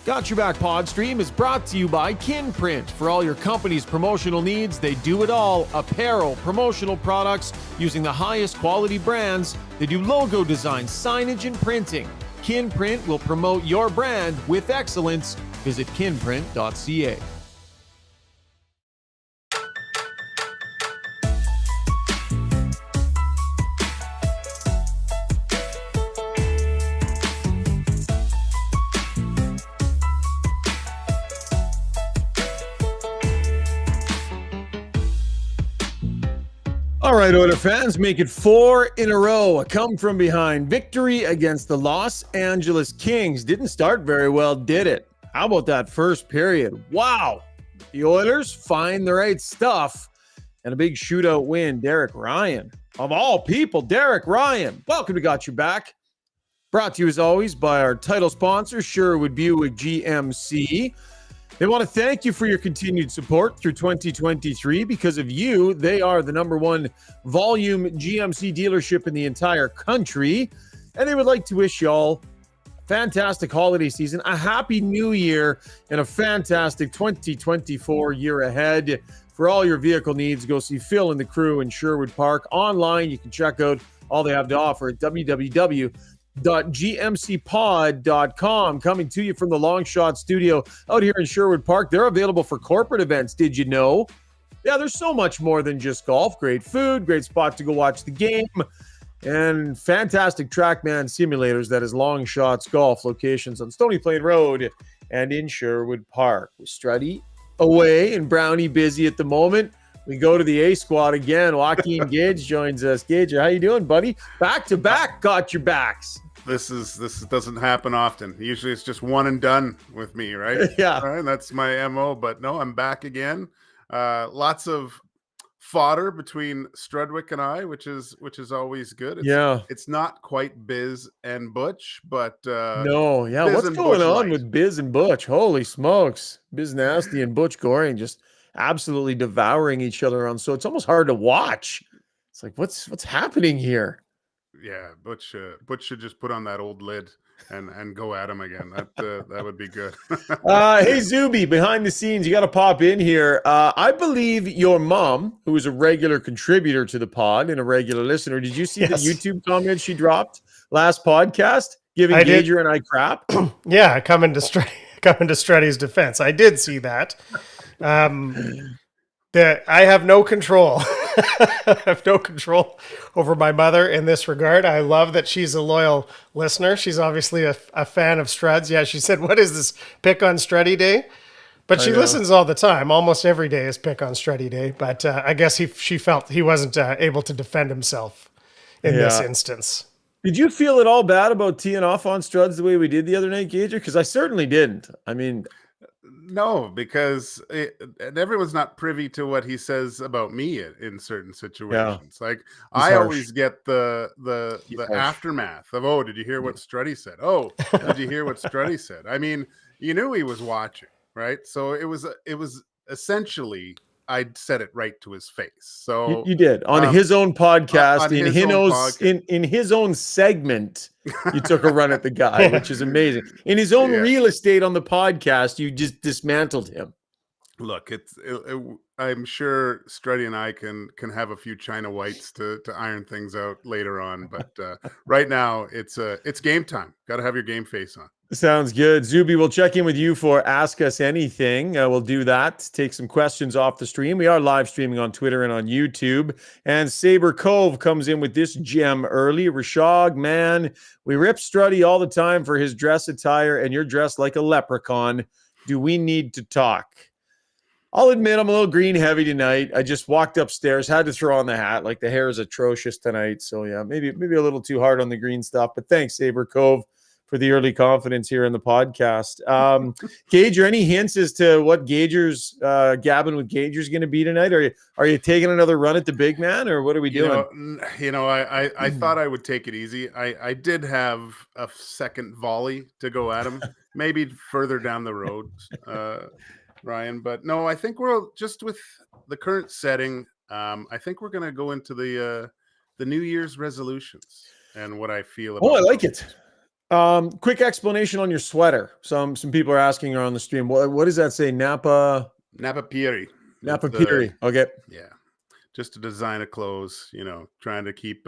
Got Your Back Podstream is brought to you by Kinprint. For all your company's promotional needs, they do it all. Apparel, promotional products using the highest quality brands. They do logo design, signage, and printing. Kinprint will promote your brand with excellence. Visit kinprint.ca. All right, Oilers fans, make it 4 in a row. A come from behind victory against the Los Angeles Kings. Didn't start very well, did it? How about that first period? Wow. The Oilers find the right stuff and a big shootout win. Derek Ryan, of all people, Derek Ryan. Welcome to Got Your Back. Brought to you as always by our title sponsor, Sherwood Buick GMC. They want to thank you for your continued support through 2023. Because of you, they are the number one volume GMC dealership in the entire country. And they would like to wish y'all a fantastic holiday season, a happy new year, and a fantastic 2024 year ahead. For all your vehicle needs, go see Phil and the crew in Sherwood Park. Online, you can check out all they have to offer at www.gmcpod.com. Coming to you from the Long Shot Studio out here in Sherwood Park. They're available for corporate events. Did you know? Yeah, there's so much more than just golf. Great food, great spot to go watch the game, and fantastic TrackMan simulators. That is Long Shots Golf. Locations on Stony Plain Road and in Sherwood Park. With Struddy away and Brownie busy at the moment, we go to the A squad again. Joaquin Gage joins us. Gager, how you doing, buddy? Back to back, got your backs. This doesn't happen often. Usually it's just one and done with me, right? Yeah. Right? That's my MO, but no, I'm back again. Lots of fodder between Strudwick and I, which is always good. It's not quite Biz and Butch, but no, yeah. Biz what's going Butch on light with Biz and Butch? Holy smokes. Biz Nasty and Butch Goring just absolutely devouring each other on. So it's almost hard to watch. It's like, what's happening here? Yeah, Butch should just put on that old lid and go at him again. That would be good. Hey, Zuby, behind the scenes, you got to pop in here. I believe your mom, who is a regular contributor to the pod and a regular listener, did you see the YouTube comment she dropped last podcast, giving Gager and I crap? Yeah, coming to Struddy's defense, I did see that. That I have no control. I have no control over my mother in this regard. I love that she's a loyal listener. She's obviously a fan of Struds. Yeah, she said, "What is this, pick on Struddy Day?" But she listens all the time. Almost every day is pick on Struddy Day. But I guess she felt he wasn't able to defend himself in this instance. Did you feel at all bad about teeing off on Struds the way we did the other night, Gager? Because I certainly didn't. I mean... No, because everyone's not privy to what he says about me in certain situations. Like I always get the aftermath of, oh, did you hear what Struddy said? Oh, did you hear what Struddy said? I mean, you knew he was watching, right? So it was essentially, I said it right to his face. So you did on his own podcast, in his own segment. You took a run at the guy, which is amazing. In his own real estate on the podcast, you just dismantled him. Look, I'm sure Struddy and I can have a few China Whites to iron things out later on, but right now it's game time. Got to have your game face on. Sounds good. Zuby, we'll check in with you for Ask Us Anything. We'll do that. Take some questions off the stream. We are live streaming on Twitter and on YouTube. And Saber Cove comes in with this gem early. Rishaug, man, we rip Struddy all the time for his dress attire, and you're dressed like a leprechaun. Do we need to talk? I'll admit I'm a little green heavy tonight. I just walked upstairs, had to throw on the hat. Like the hair is atrocious tonight. So yeah, maybe a little too hard on the green stuff. But thanks, Saber Cove, for the early confidence here in the podcast. Gager, any hints as to what Gager's gabbing with Gager's going to be tonight? Are you taking another run at the big man, or what are we doing? I thought I would take it easy. I did have a second volley to go at him, maybe further down the road, Ryan. But no, I think we're just with the current setting. I think we're going to go into the New Year's resolutions and what I feel about. Oh, I like it. Quick explanation on your sweater. Some people are asking her on the stream. What does that say? Napa Pieri. Napa Pieri. Okay. Yeah. Just a design of clothes, trying to keep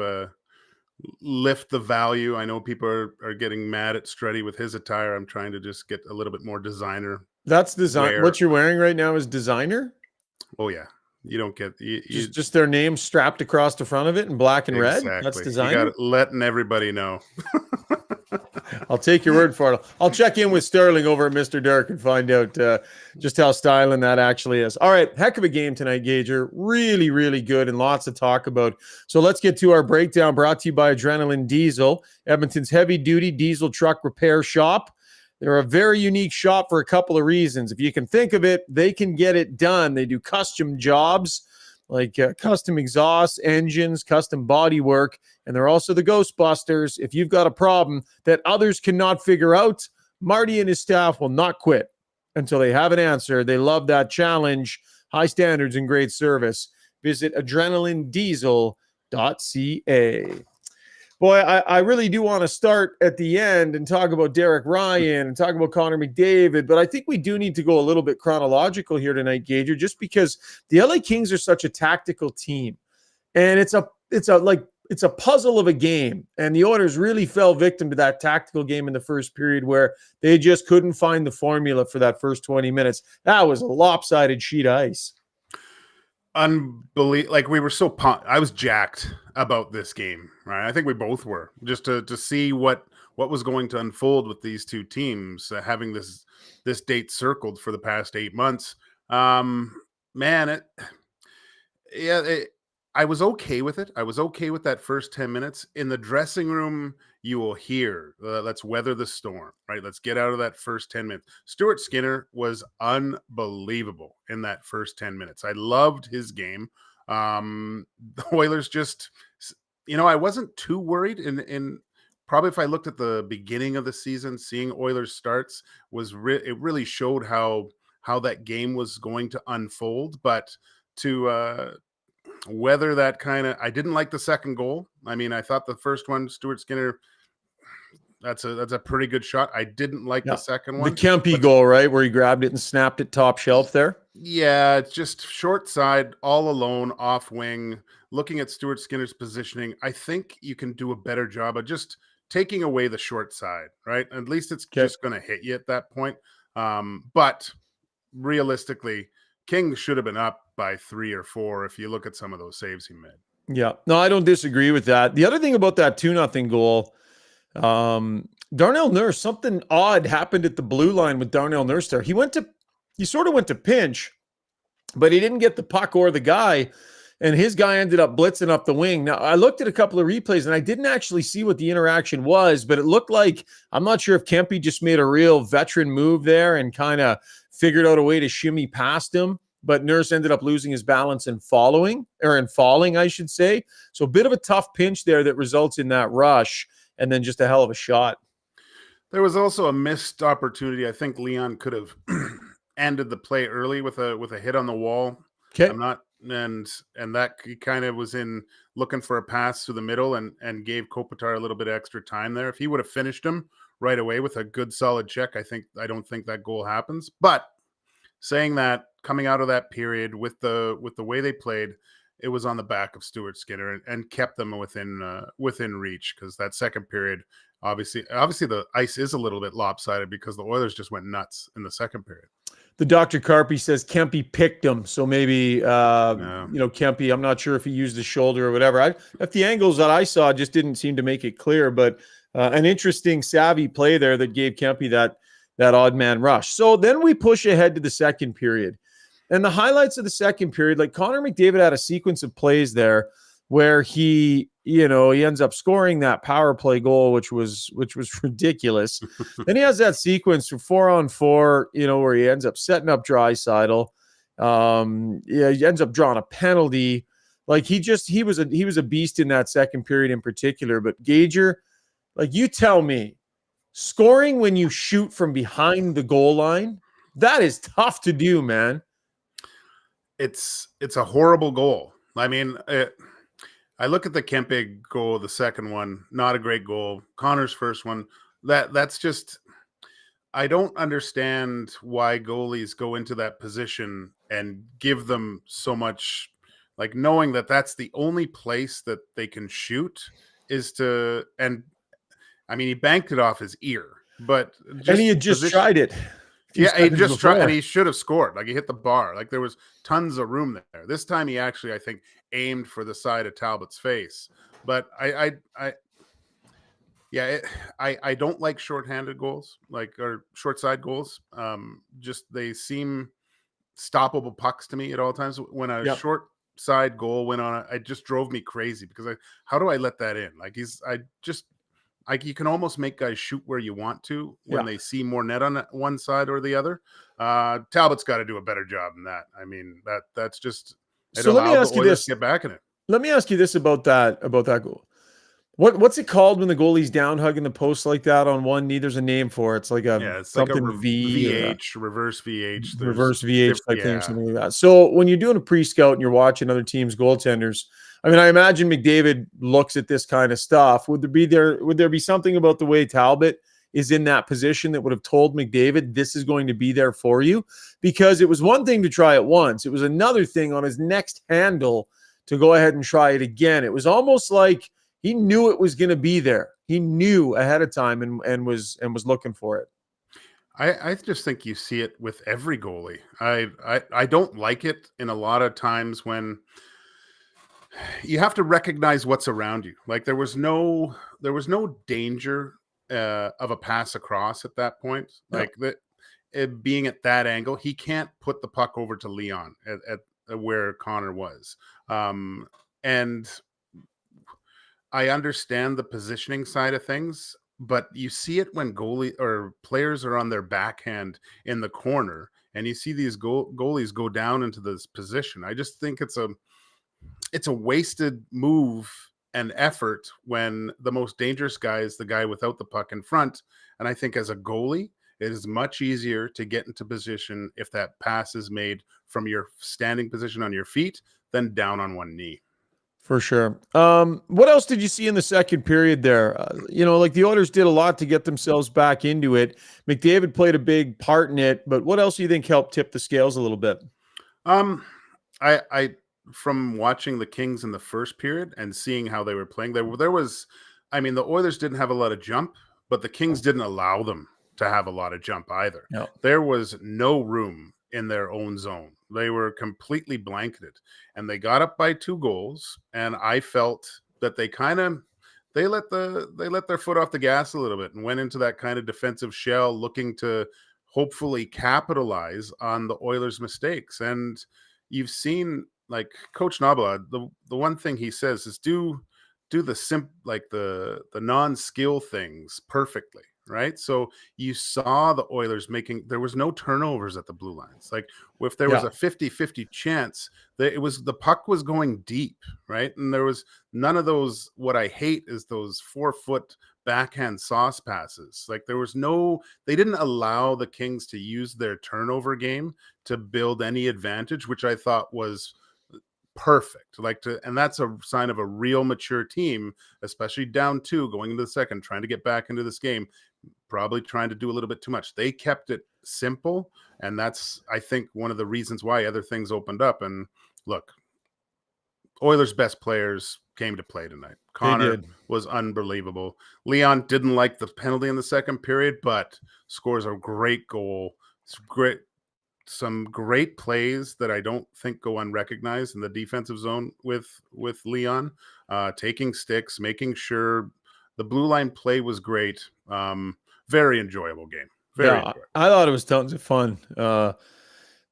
lift the value. I know people are getting mad at Strutty with his attire. I'm trying to just get a little bit more designer. That's design. wear. What you're wearing right now is designer? Oh yeah. You don't get just their name strapped across the front of it in black and red. That's designer. You got letting everybody know. I'll take your word for it. I'll check in with Sterling over at Mr. Dark and find out just how styling that actually is. All right, heck of a game tonight, Gager. Really, really good and lots to talk about. So let's get to our breakdown, brought to you by Adrenaline Diesel, Edmonton's heavy-duty diesel truck repair shop. They're a very unique shop for a couple of reasons. If you can think of it, they can get it done. They do custom jobs like custom exhausts, engines, custom body work, and they're also the Ghostbusters. If you've got a problem that others cannot figure out, Marty and his staff will not quit until they have an answer. They love that challenge, high standards, and great service. Visit adrenalinediesel.ca. Boy, I really do want to start at the end and talk about Derek Ryan and talk about Connor McDavid, but I think we do need to go a little bit chronological here tonight, Gager, just because the LA Kings are such a tactical team, and it's a puzzle of a game, and the Oilers really fell victim to that tactical game in the first period where they just couldn't find the formula for that first 20 minutes. That was a lopsided sheet of ice. Unbelievable. Like, we were so pumped. I was jacked about this game, right? I think we both were, just to see what was going to unfold with these two teams, having this date circled for the past 8 months. I was okay with it. I was okay with that first 10 minutes. In the dressing room, you will hear, let's weather the storm, right? Let's get out of that first 10 minutes. Stuart Skinner was unbelievable in that first 10 minutes. I loved his game. The Oilers just, I wasn't too worried in probably if I looked at the beginning of the season, seeing Oilers starts it really showed how that game was going to unfold. But to whether that I didn't like the second goal. I mean, I thought the first one, Stuart Skinner, that's a pretty good shot. I didn't like the second one. The Kempe goal, right, where he grabbed it and snapped it top shelf there. Yeah, it's just short side, all alone, off wing. Looking at Stuart Skinner's positioning, I think you can do a better job of just taking away the short side, right? At least it's just going to hit you at that point. But realistically, King should have been up by 3 or 4 if you look at some of those saves he made. Yeah, no, I don't disagree with that. The other thing about that 2-0 goal, Darnell Nurse, something odd happened at the blue line with Darnell Nurse there. He sort of went to pinch, but he didn't get the puck or the guy, and his guy ended up blitzing up the wing. Now, I looked at a couple of replays, and I didn't actually see what the interaction was, but it looked like, I'm not sure if Kempe just made a real veteran move there and kind of figured out a way to shimmy past him, but Nurse ended up losing his balance and falling, I should say. So a bit of a tough pinch there that results in that rush, and then just a hell of a shot. There was also a missed opportunity. I think Leon could have ended the play early with a hit on the wall. Okay. And that he kind of was in looking for a pass through the middle and gave Kopitar a little bit of extra time there. If he would have finished him right away with a good solid check, I don't think that goal happens. But saying that, coming out of that period with the way they played, it was on the back of Stuart Skinner and kept them within reach, because that second period, obviously the ice is a little bit lopsided because the Oilers just went nuts in the second period. The Dr. Carpy says Kempe picked him, so maybe Kempe, I'm not sure if he used his shoulder or whatever. If the angles that I saw just didn't seem to make it clear, but an interesting savvy play there that gave Kempe that odd man rush. So then we push ahead to the second period. And the highlights of the second period, like Connor McDavid had a sequence of plays there where he ends up scoring that power play goal, which was ridiculous. Then he has that sequence for 4-on-4, where he ends up setting up Draisaitl. He ends up drawing a penalty. Like he was a beast in that second period in particular. But Gager, like, you tell me, scoring when you shoot from behind the goal line, that is tough to do, man. It's a horrible goal. I mean, I look at the Kempe goal, the second one, not a great goal. Connor's first one, that's just, I don't understand why goalies go into that position and give them so much, like knowing that that's the only place that they can shoot is to, and I mean, he banked it off his ear, but And just he had just position. tried it a few Yeah, he seconds just tried, and before. he should have scored. Like he hit the bar. Like there was tons of room there. This time he actually, I think, aimed for the side of Talbot's face. But I don't like shorthanded goals, like or short side goals. Just they seem stoppable pucks to me at all times. When a Yep. short side goal went on, it just drove me crazy because how do I let that in? Like you can almost make guys shoot where you want to when they see more net on one side or the other. Talbot's got to do a better job than that. I mean, that's just, it So let me allowed the ask you Oilers this. to get back in it. Let me ask you this about that goal. What's it called when the goalie's down hugging the post like that on one knee? There's a name for it. It's like a Yeah, it's like a something V or a VH, reverse VH. There's reverse VH type thing or yeah. something like that. So when you're doing a pre-scout and you're watching other teams' goaltenders, I mean, I imagine McDavid looks at this kind of stuff. Would there be something about the way Talbot is in that position that would have told McDavid this is going to be there for you? Because it was one thing to try it once. It was another thing on his next handle to go ahead and try it again. It was almost like he knew it was going to be there. He knew ahead of time and was looking for it. I just think you see it with every goalie. I don't like it in a lot of times when you have to recognize what's around you. Like there was no danger of a pass across at that point. No. Like that, it being at that angle, he can't put the puck over to Leon at where Connor was. And I understand the positioning side of things, but you see it when goalie or players are on their backhand in the corner, and you see these goalies go down into this position. I just think it's a wasted move and effort when the most dangerous guy is the guy without the puck in front. And I think as a goalie, it is much easier to get into position if that pass is made from your standing position on your feet than down on one knee. For sure. What else did you see in the second period there? Like the Oilers did a lot to get themselves back into it. McDavid played a big part in it, but what else do you think helped tip the scales a little bit? I from watching the Kings in the first period and seeing how they were playing, there was, I mean, the Oilers didn't have a lot of jump, but the Kings didn't allow them to have a lot of jump either. No. There was no room in their own zone. They were completely blanketed, and they got up by 2 goals. And I felt that they let their foot off the gas a little bit and went into that kind of defensive shell, looking to hopefully capitalize on the Oilers' mistakes. And you've seen, like Coach Nabla, the one thing he says is do the non-skill things perfectly. Right. So you saw the Oilers there was no turnovers at the blue lines. Like if there was a 50-50 chance that the puck was going deep. Right. And there was none of those. What I hate is those 4-foot backhand sauce passes. Like they didn't allow the Kings to use their turnover game to build any advantage, which I thought was perfect. And that's a sign of a real mature team, especially down 2 going into the second, trying to get back into this game. Probably trying to do a little bit too much. They kept it simple, and that's, I think, one of the reasons why other things opened up. And look, Oilers' best players came to play tonight. Connor was unbelievable. Leon didn't like the penalty in the second period, but scores a great goal. It's great. Some great plays that I don't think go unrecognized in the defensive zone with Leon, taking sticks, making sure the blue line play was great. Very enjoyable game. Very enjoyable. I thought it was tons of fun. The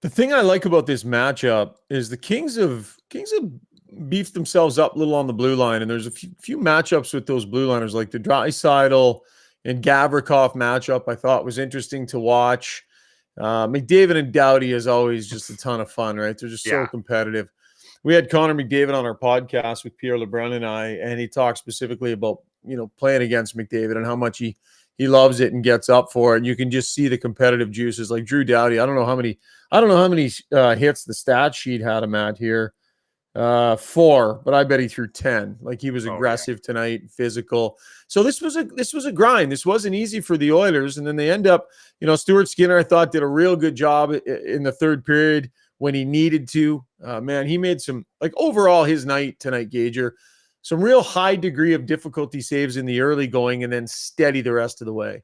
thing I like about this matchup is the Kings have beefed themselves up a little on the blue line, and there's a few matchups with those blue liners, like the Draisaitl and Gavrikov matchup. I thought was interesting to watch. McDavid and Doughty is always just a ton of fun, right? They're just so competitive. We had Connor McDavid on our podcast with Pierre Lebrun and I, and he talked specifically about, playing against McDavid and how much he loves it and gets up for it. And you can just see the competitive juices. Like Drew Doughty, I don't know how many hits the stat sheet had him at here. 4, but I bet he threw 10. Like he was Oh, aggressive tonight, physical. So this was a grind. This wasn't easy for the Oilers, and then they end up, Stuart Skinner, I thought, did a real good job in the third period when he needed to. Man, he made some, like, overall his night tonight, Gager, some real high degree of difficulty saves in the early going, and then steady the rest of the way.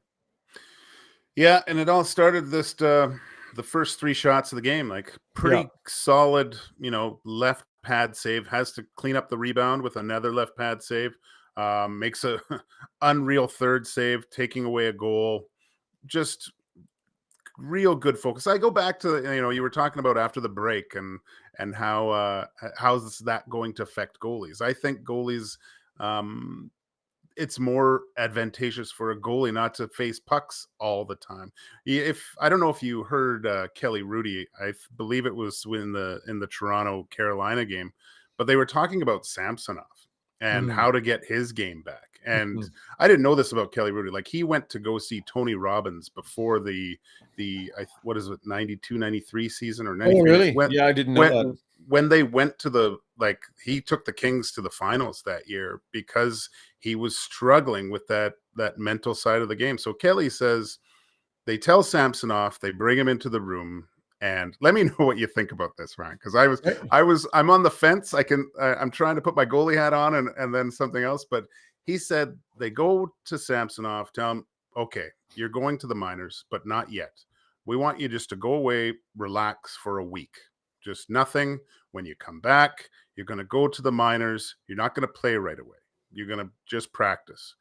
Yeah, and it all started the first 3 shots of the game, like pretty solid, left pad save, has to clean up the rebound with another left pad save, makes a unreal third save, taking away a goal. Just real good focus. I go back to, you were talking about after the break and how's that going to affect goalies. I think goalies, it's more advantageous for a goalie not to face pucks all the time. I don't know if you heard Kelly Rudy, I believe it was in the Toronto Carolina game, but they were talking about Samsonov and how to get his game back. And I didn't know this about Kelly Rudy. Like, he went to go see Tony Robbins before the 92, 93 season or 93. Oh, really? I didn't know that. When they went to he took the Kings to the finals that year because he was struggling with that mental side of the game. So Kelly says they tell Samsonov, they bring him into the room, and let me know what you think about this, Ryan, because I'm on the fence. I'm trying to put my goalie hat on and then something else, but he said they go to Samsonov, tell him, okay, you're going to the minors, but not yet. We want you just to go away, relax for a week. Just nothing. When you come back, you're going to go to the minors. You're not going to play right away. You're going to just practice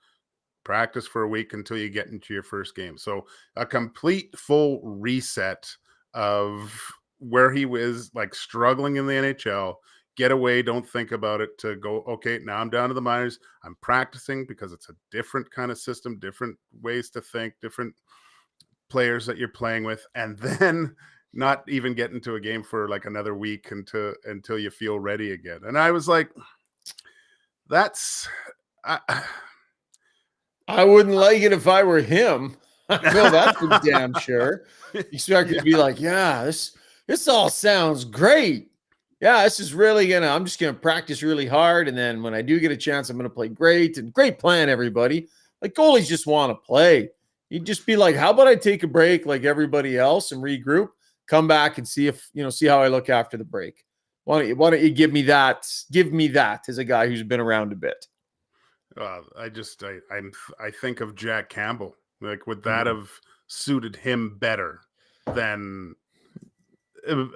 for a week until you get into your first game. So a complete full reset of where he was, like, struggling in the NHL. Get away. Don't think about it. To go, okay, now I'm down to the minors. I'm practicing because it's a different kind of system, different ways to think, different players that you're playing with. And then not even get into a game for like another week until you feel ready again. And I was like, I wouldn't like it if I were him. No, that's for damn sure. You expect to be like, yeah, this all sounds great. Yeah, this is really I'm just gonna practice really hard, and then when I do get a chance, I'm gonna play great. And great plan, everybody. Like, goalies just want to play. You'd just be like, how about I take a break like everybody else and regroup, come back and see how I look after the break. Why don't you give me that? Give me that as a guy who's been around a bit. I think of Jack Campbell. Like, would that have suited him better than?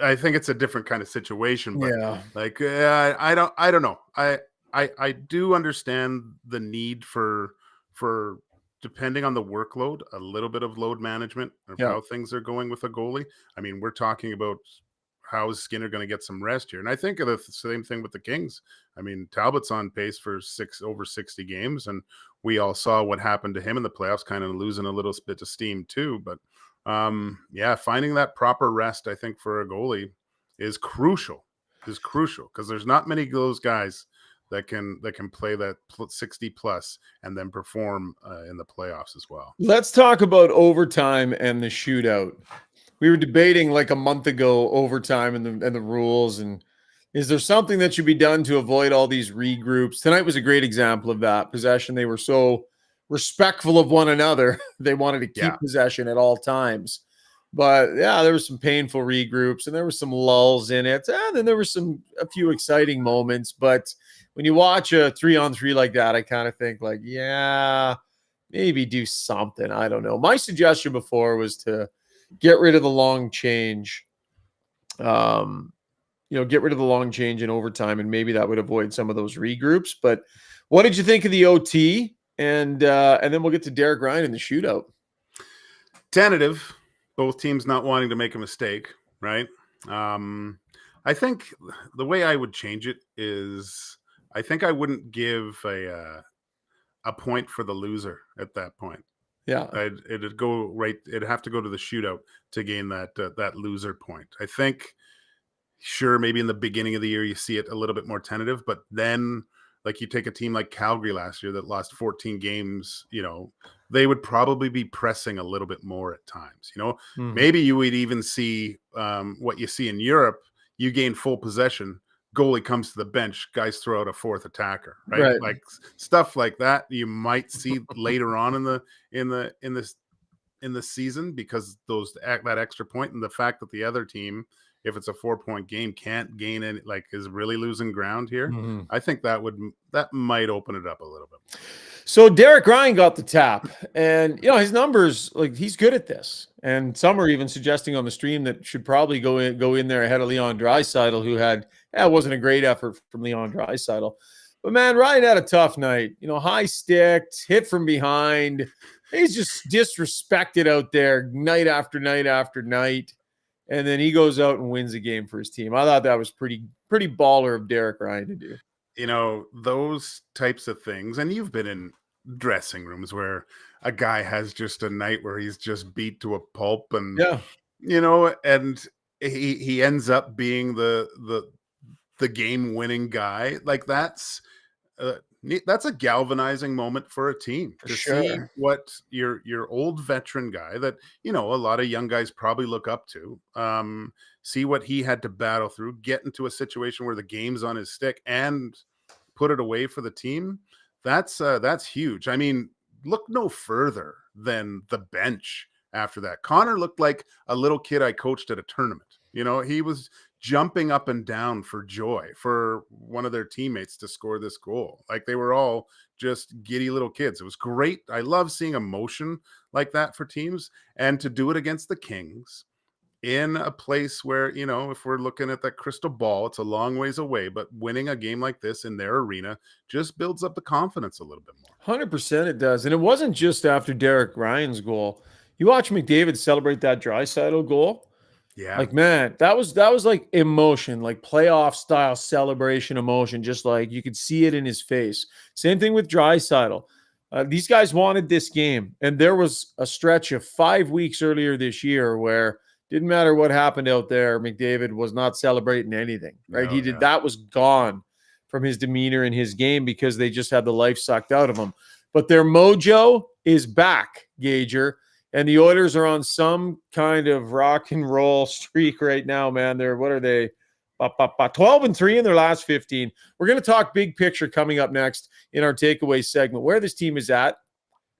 I think it's a different kind of situation, but I don't know. I do understand the need for depending on the workload, a little bit of load management of how things are going with a goalie. I mean, we're talking about how is Skinner going to get some rest here? And I think of the same thing with the Kings. I mean, Talbot's on pace for over 60 games, and we all saw what happened to him in the playoffs, kind of losing a little bit of steam too. But finding that proper rest, I think, for a goalie is crucial because there's not many of those guys that can play that 60 plus and then perform in the playoffs as well. Let's talk about overtime and the shootout. We were debating like a month ago overtime and the rules, and is there something that should be done to avoid all these regroups? Tonight was a great example of that. Possession, they were so respectful of one another. They wanted to keep possession at all times. But there were some painful regroups and there were some lulls in it. And then there were a few exciting moments. But when you watch a 3-on-3 like that, I kind of think like, maybe do something. I don't know. My suggestion before was to get rid of the long change. Get rid of the long change in overtime, and maybe that would avoid some of those regroups. But what did you think of the OT? And then we'll get to Derek Ryan in the shootout. Tentative. Both teams not wanting to make a mistake, right? I think the way I would change it is I think I wouldn't give a point for the loser at that point. Yeah, it'd go right. It'd have to go to the shootout to gain that loser point. I think, sure, maybe in the beginning of the year you see it a little bit more tentative, but then, like, you take a team like Calgary last year that lost 14 games, they would probably be pressing a little bit more at times. Maybe you would even see what you see in Europe. You gain full possession, goalie comes to the bench, guys throw out a fourth attacker, right? Like stuff like that you might see later on in the season, because that extra point and the fact that the other team, if it's a 4-point game, can't gain any, like, is really losing ground here. I think that might open it up a little bit. So Derek Ryan got the tap, and his numbers, like, he's good at this. And some are even suggesting on the stream that should probably go in there ahead of Leon Draisaitl, who had wasn't a great effort from Leon Draisaitl. But man, Ryan had a tough night. High sticks, hit from behind. He's just disrespected out there night after night after night. And then he goes out and wins a game for his team. I thought that was pretty baller of Derek Ryan to do. Those types of things, and you've been in dressing rooms where a guy has just a night where he's just beat to a pulp, and and he ends up being the game-winning guy. Like, that's a galvanizing moment for a team to see what your old veteran guy that a lot of young guys probably look up to, see what he had to battle through, get into a situation where the game's on his stick and put it away for the team. That's huge. I mean, look no further than the bench after that. Connor looked like a little kid I coached at a tournament. He was jumping up and down for joy for one of their teammates to score this goal. Like, they were all just giddy little kids. It was great. I love seeing emotion like that for teams, and to do it against the Kings in a place where, if we're looking at that crystal ball, it's a long ways away, but winning a game like this in their arena just builds up the confidence a little bit more. 100% it does. And it wasn't just after Derek Ryan's goal. You watch McDavid celebrate that Draisaitl goal. Yeah. Like, man, that was like emotion, like playoff style celebration emotion. Just like you could see it in his face. Same thing with Draisaitl. These guys wanted this game. And there was a stretch of 5 weeks earlier this year where didn't matter what happened out there, McDavid was not celebrating anything, right? That was gone from his demeanor in his game because they just had the life sucked out of him. But their mojo is back, Gager. And the Oilers are on some kind of rock and roll streak right now, man. What are they? 12-3 in their last 15. We're going to talk big picture coming up next in our takeaway segment, where this team is at,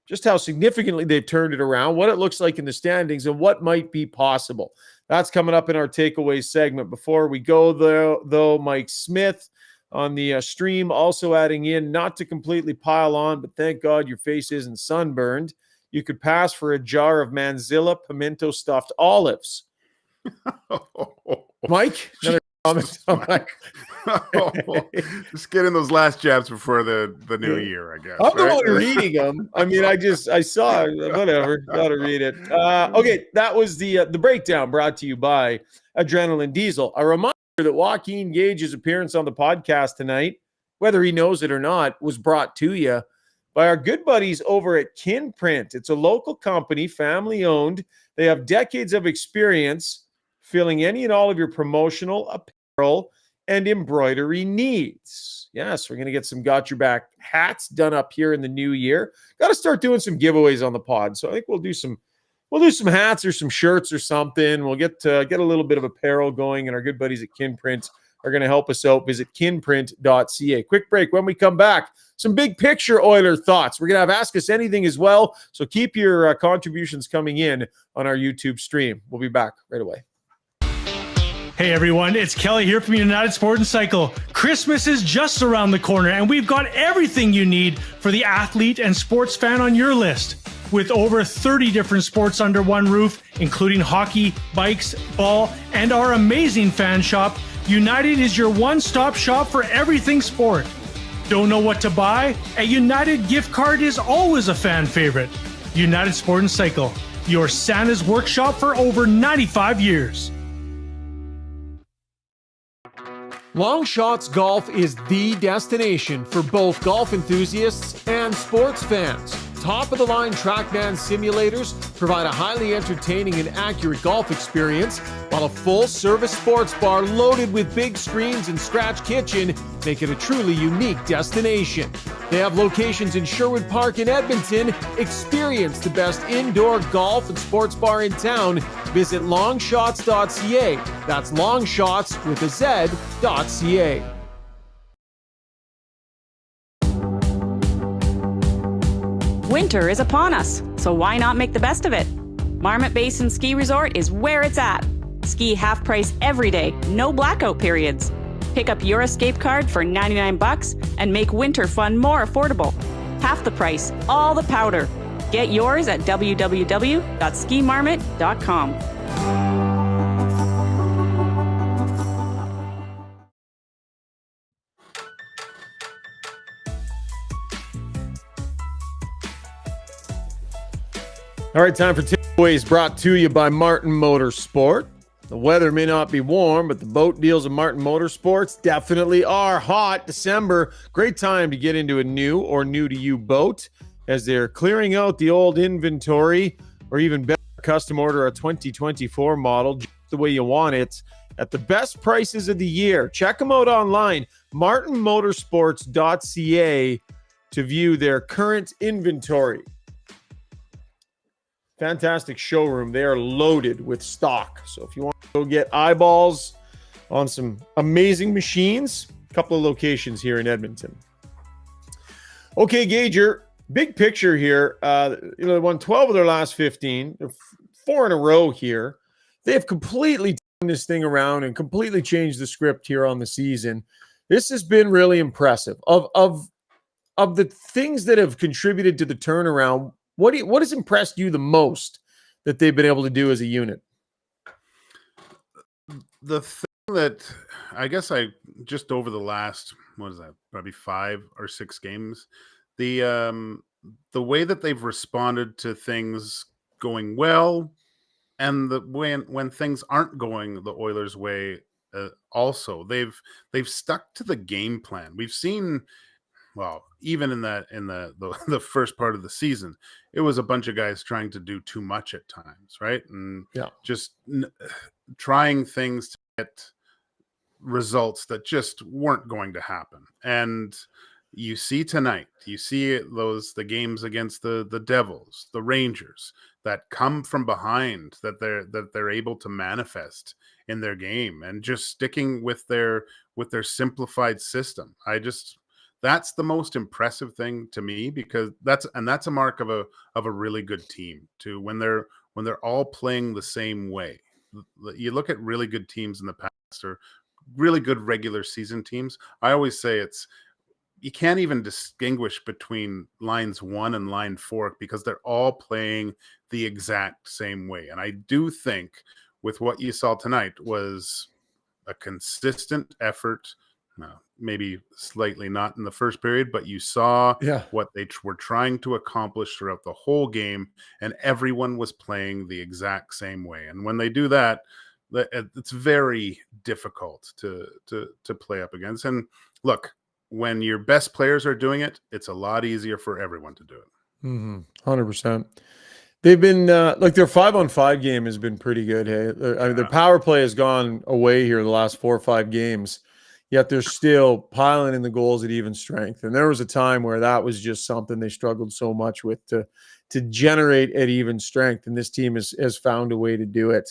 just how significantly they've turned it around, what it looks like in the standings, and what might be possible. That's coming up in our takeaway segment. Before we go, though, Mike Smith on the stream also adding in, not to completely pile on, but thank God your face isn't sunburned. You could pass for a jar of Manzilla pimento stuffed olives. Mike, another comment on Mike. Just getting those last jabs before the new year, I guess. I'm the one reading them. I mean, I saw it. Whatever. Got to read it. Okay, that was the breakdown brought to you by Adrenaline Diesel. A reminder that Joaquin Gage's appearance on the podcast tonight, whether he knows it or not, was brought to you by our good buddies over at Kinprint. It's a local company, family owned. They have decades of experience filling any and all of your promotional apparel and embroidery needs. Yes, we're going to get some Got Your Back hats done up here in the new year. Got to start doing some giveaways on the pod. So I think we'll do some hats or some shirts or something. We'll get a little bit of apparel going, and our good buddies at Kinprint are going to help us out. Visit kinprint.ca. Quick break. When we come back, some big picture Oiler thoughts. We're going to have Ask Us Anything as well. So keep your contributions coming in on our YouTube stream. We'll be back right away. Hey everyone, it's Kelly here from United Sport and Cycle. Christmas is just around the corner, and we've got everything you need for the athlete and sports fan on your list. With over 30 different sports under one roof, including hockey, bikes, ball, and our amazing fan shop, United is your one-stop shop for everything sport. Don't know what to buy? A United gift card is always a fan favorite. United Sport and Cycle, your Santa's workshop for over 95 years. Long Shots Golf is the destination for both golf enthusiasts and sports fans. Top-of-the-line TrackMan simulators provide a highly entertaining and accurate golf experience, while a full-service sports bar loaded with big screens and scratch kitchen make it a truly unique destination. They have locations in Sherwood Park and Edmonton. Experience the best indoor golf and sports bar in town. Visit longshots.ca. That's longshots with a Z.ca. Winter is upon us, so why not make the best of it? Marmot Basin Ski Resort is where it's at. Ski half price every day, no blackout periods. Pick up your escape card for $99 and make winter fun more affordable. Half the price, all the powder. Get yours at www.skimarmot.com. All right, time for takeaways brought to you by Martin Motorsport. The weather may not be warm, but the boat deals of Martin Motorsports definitely are hot. December, great time to get into a new or new-to-you boat as they're clearing out the old inventory, or even better, custom order a 2024 model just the way you want it at the best prices of the year. Check them out online, martinmotorsports.ca, to view their current inventory. Fantastic showroom. They are loaded with stock. So if you want to go get eyeballs on some amazing machines, a couple of locations here in Edmonton. Okay, Gager, big picture here. They won 12 of their last 15. They're 4 in a row here. They have completely turned this thing around and completely changed the script here on the season. This has been really impressive. Of the things that have contributed to the turnaround, what has impressed you the most that they've been able to do as a unit? The thing that I guess I just over the last, probably 5 or 6 games, the way that they've responded to things going well, and the when things aren't going the Oilers' way, also they've stuck to the game plan. We've seen. Well, even in the first part of the season, it was a bunch of guys trying to do too much at times, right? And just trying things to get results that just weren't going to happen. And you see tonight, the games against the Devils, the Rangers, that come from behind, that they're able to manifest in their game, and just sticking with their simplified system. That's the most impressive thing to me, because that's a mark of a really good team too, when they're all playing the same way. You look at really good teams in the past, or really good regular season teams. I always say you can't even distinguish between lines 1 and line 4, because they're all playing the exact same way. And I do think with what you saw tonight was a consistent effort. Maybe slightly not in the first period, but you saw what they were trying to accomplish throughout the whole game, and everyone was playing the exact same way. And when they do that, it's very difficult to play up against. And look, when your best players are doing it, it's a lot easier for everyone to do it. 100%. They've been their 5-on-5 game has been pretty good. Hey, their power play has gone away here the last 4 or 5 games. Yet they're still piling in the goals at even strength. And there was a time where that was just something they struggled so much with to generate at even strength. And this team has found a way to do it.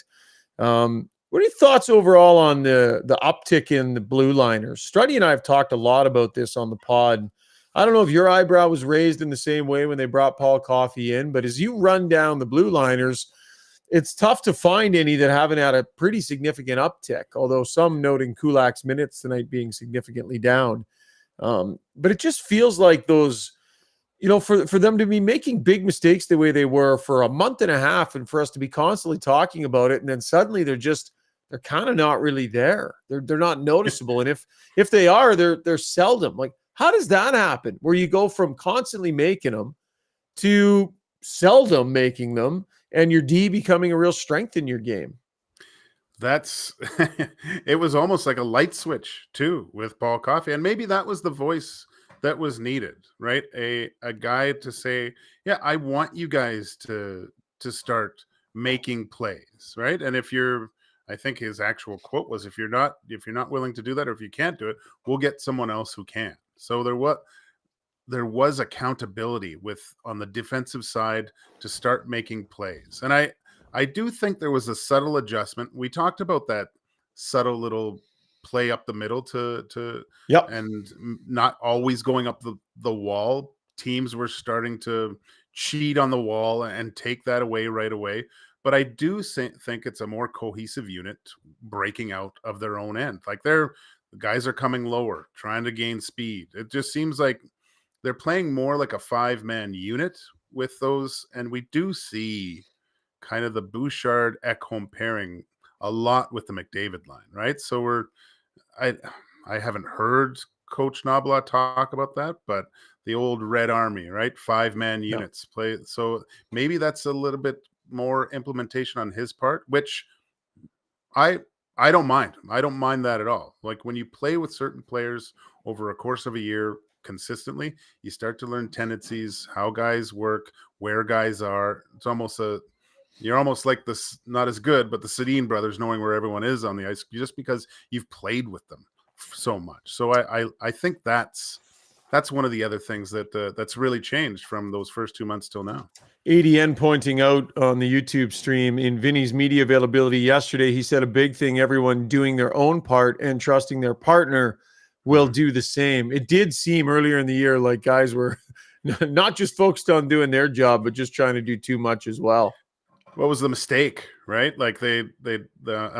What are your thoughts overall on the uptick in the blue liners? Struddy and I have talked a lot about this on the pod. I don't know if your eyebrow was raised in the same way when they brought Paul Coffey in, but as you run down the blue liners, it's tough to find any that haven't had a pretty significant uptick, although some noting Kulak's minutes tonight being significantly down. But it just feels like those, for them to be making big mistakes the way they were for a month and a half, and for us to be constantly talking about it, and then suddenly they're kind of not really there. They're not noticeable. And if they are, they're seldom. Like, how does that happen, where you go from constantly making them to seldom making them, and your D becoming a real strength in your game? It was almost like a light switch too with Paul Coffey, and maybe that was the voice that was needed, right? A guy to say, yeah, I want you guys to start making plays, right? And I think his actual quote was, if you're not willing to do that, or if you can't do it, we'll get someone else who can. So there was accountability on the defensive side to start making plays. And I do think there was a subtle adjustment. We talked about that subtle little play up the middle and not always going up the wall. Teams were starting to cheat on the wall and take that away right away. But I do think it's a more cohesive unit breaking out of their own end. Like the guys are coming lower, trying to gain speed. It just seems like they're playing more like a 5-man unit with those. And we do see kind of the Bouchard-Ekholm pairing a lot with the McDavid line, right? So I haven't heard Coach Knobloch talk about that, but the old Red Army, right? 5-man units play. So maybe that's a little bit more implementation on his part, which I don't mind. I don't mind that at all. Like when you play with certain players over a course of a year consistently, you start to learn tendencies, how guys work, where guys are. It's almost you're almost like this, not as good, but the Sedin brothers knowing where everyone is on the ice just because you've played with them so much. So I think that's one of the other things that's really changed from those first 2 months till now. ADN pointing out on the YouTube stream in Vinny's media availability yesterday, he said a big thing, everyone doing their own part and trusting their partner will do the same. It did seem earlier in the year like guys were not just focused on doing their job, but just trying to do too much as well. What was the mistake, right? Like a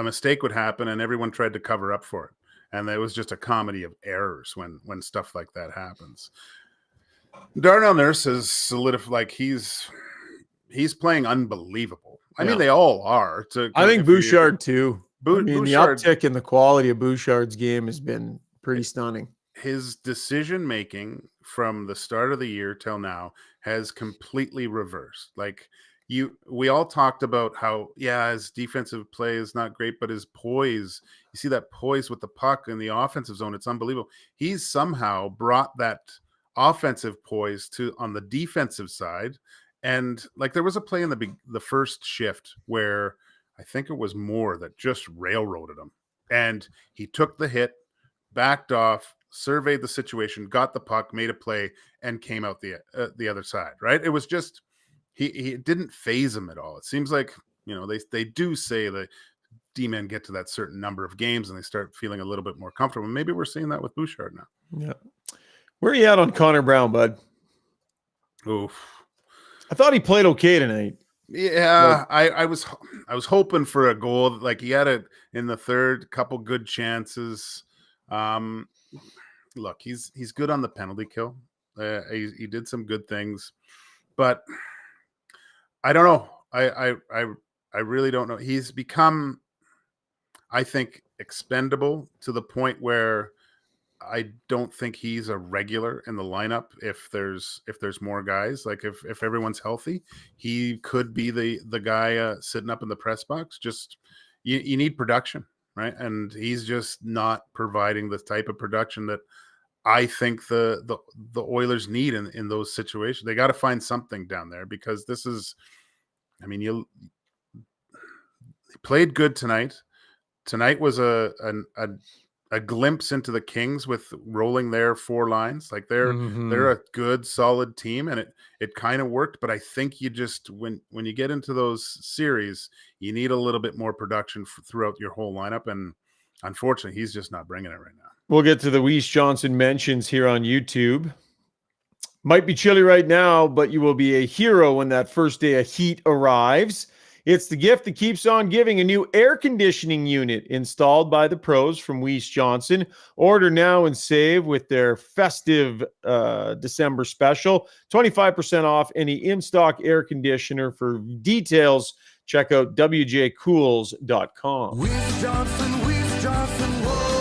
mistake would happen and everyone tried to cover up for it. And it was just a comedy of errors when stuff like that happens. Darnell Nurse has solidified, like he's playing unbelievable. I mean, they all are. I think Bouchard too. Bouchard, the uptick in the quality of Bouchard's game has been pretty stunning. His decision making from the start of the year till now has completely reversed. Like we all talked about how his defensive play is not great, but his poise, you see that poise with the puck in the offensive zone, it's unbelievable. He's somehow brought that offensive poise on the defensive side. And like there was a play in the first shift where I think it was Moore that just railroaded him, and he took the hit, backed off, surveyed the situation, got the puck, made a play, and came out the other side. Right? It was just he didn't phase him at all. It seems like they do say that D-men get to that certain number of games and they start feeling a little bit more comfortable. Maybe we're seeing that with Bouchard now. Yeah. Where are you at on Connor Brown, bud? Oof. I thought he played okay tonight. Yeah, I was hoping for a goal. Like he had it in the third, couple good chances. Look, he's good on the penalty kill. He did some good things, but I don't know. I really don't know. He's become, I think, expendable to the point where I don't think he's a regular in the lineup. If there's more guys, like if everyone's healthy, he could be the guy sitting up in the press box. Just you need production, right? And he's just not providing the type of production that I think the Oilers need in those situations. They got to find something down there because this is, I mean, he played good tonight. Tonight was a glimpse into the Kings with rolling their four lines. Like they're a good, solid team, and it kind of worked. But I think you just when you get into those series, you need a little bit more production throughout your whole lineup. And unfortunately, he's just not bringing it right now. We'll get to the Weiss Johnson mentions here on YouTube. Might be chilly right now, but you will be a hero when that first day of heat arrives. It's the gift that keeps on giving, a new air conditioning unit installed by the pros from Weiss Johnson. Order now and save with their festive December special. 25% off any in-stock air conditioner. For details, check out wjcools.com. Weiss Johnson, whoa.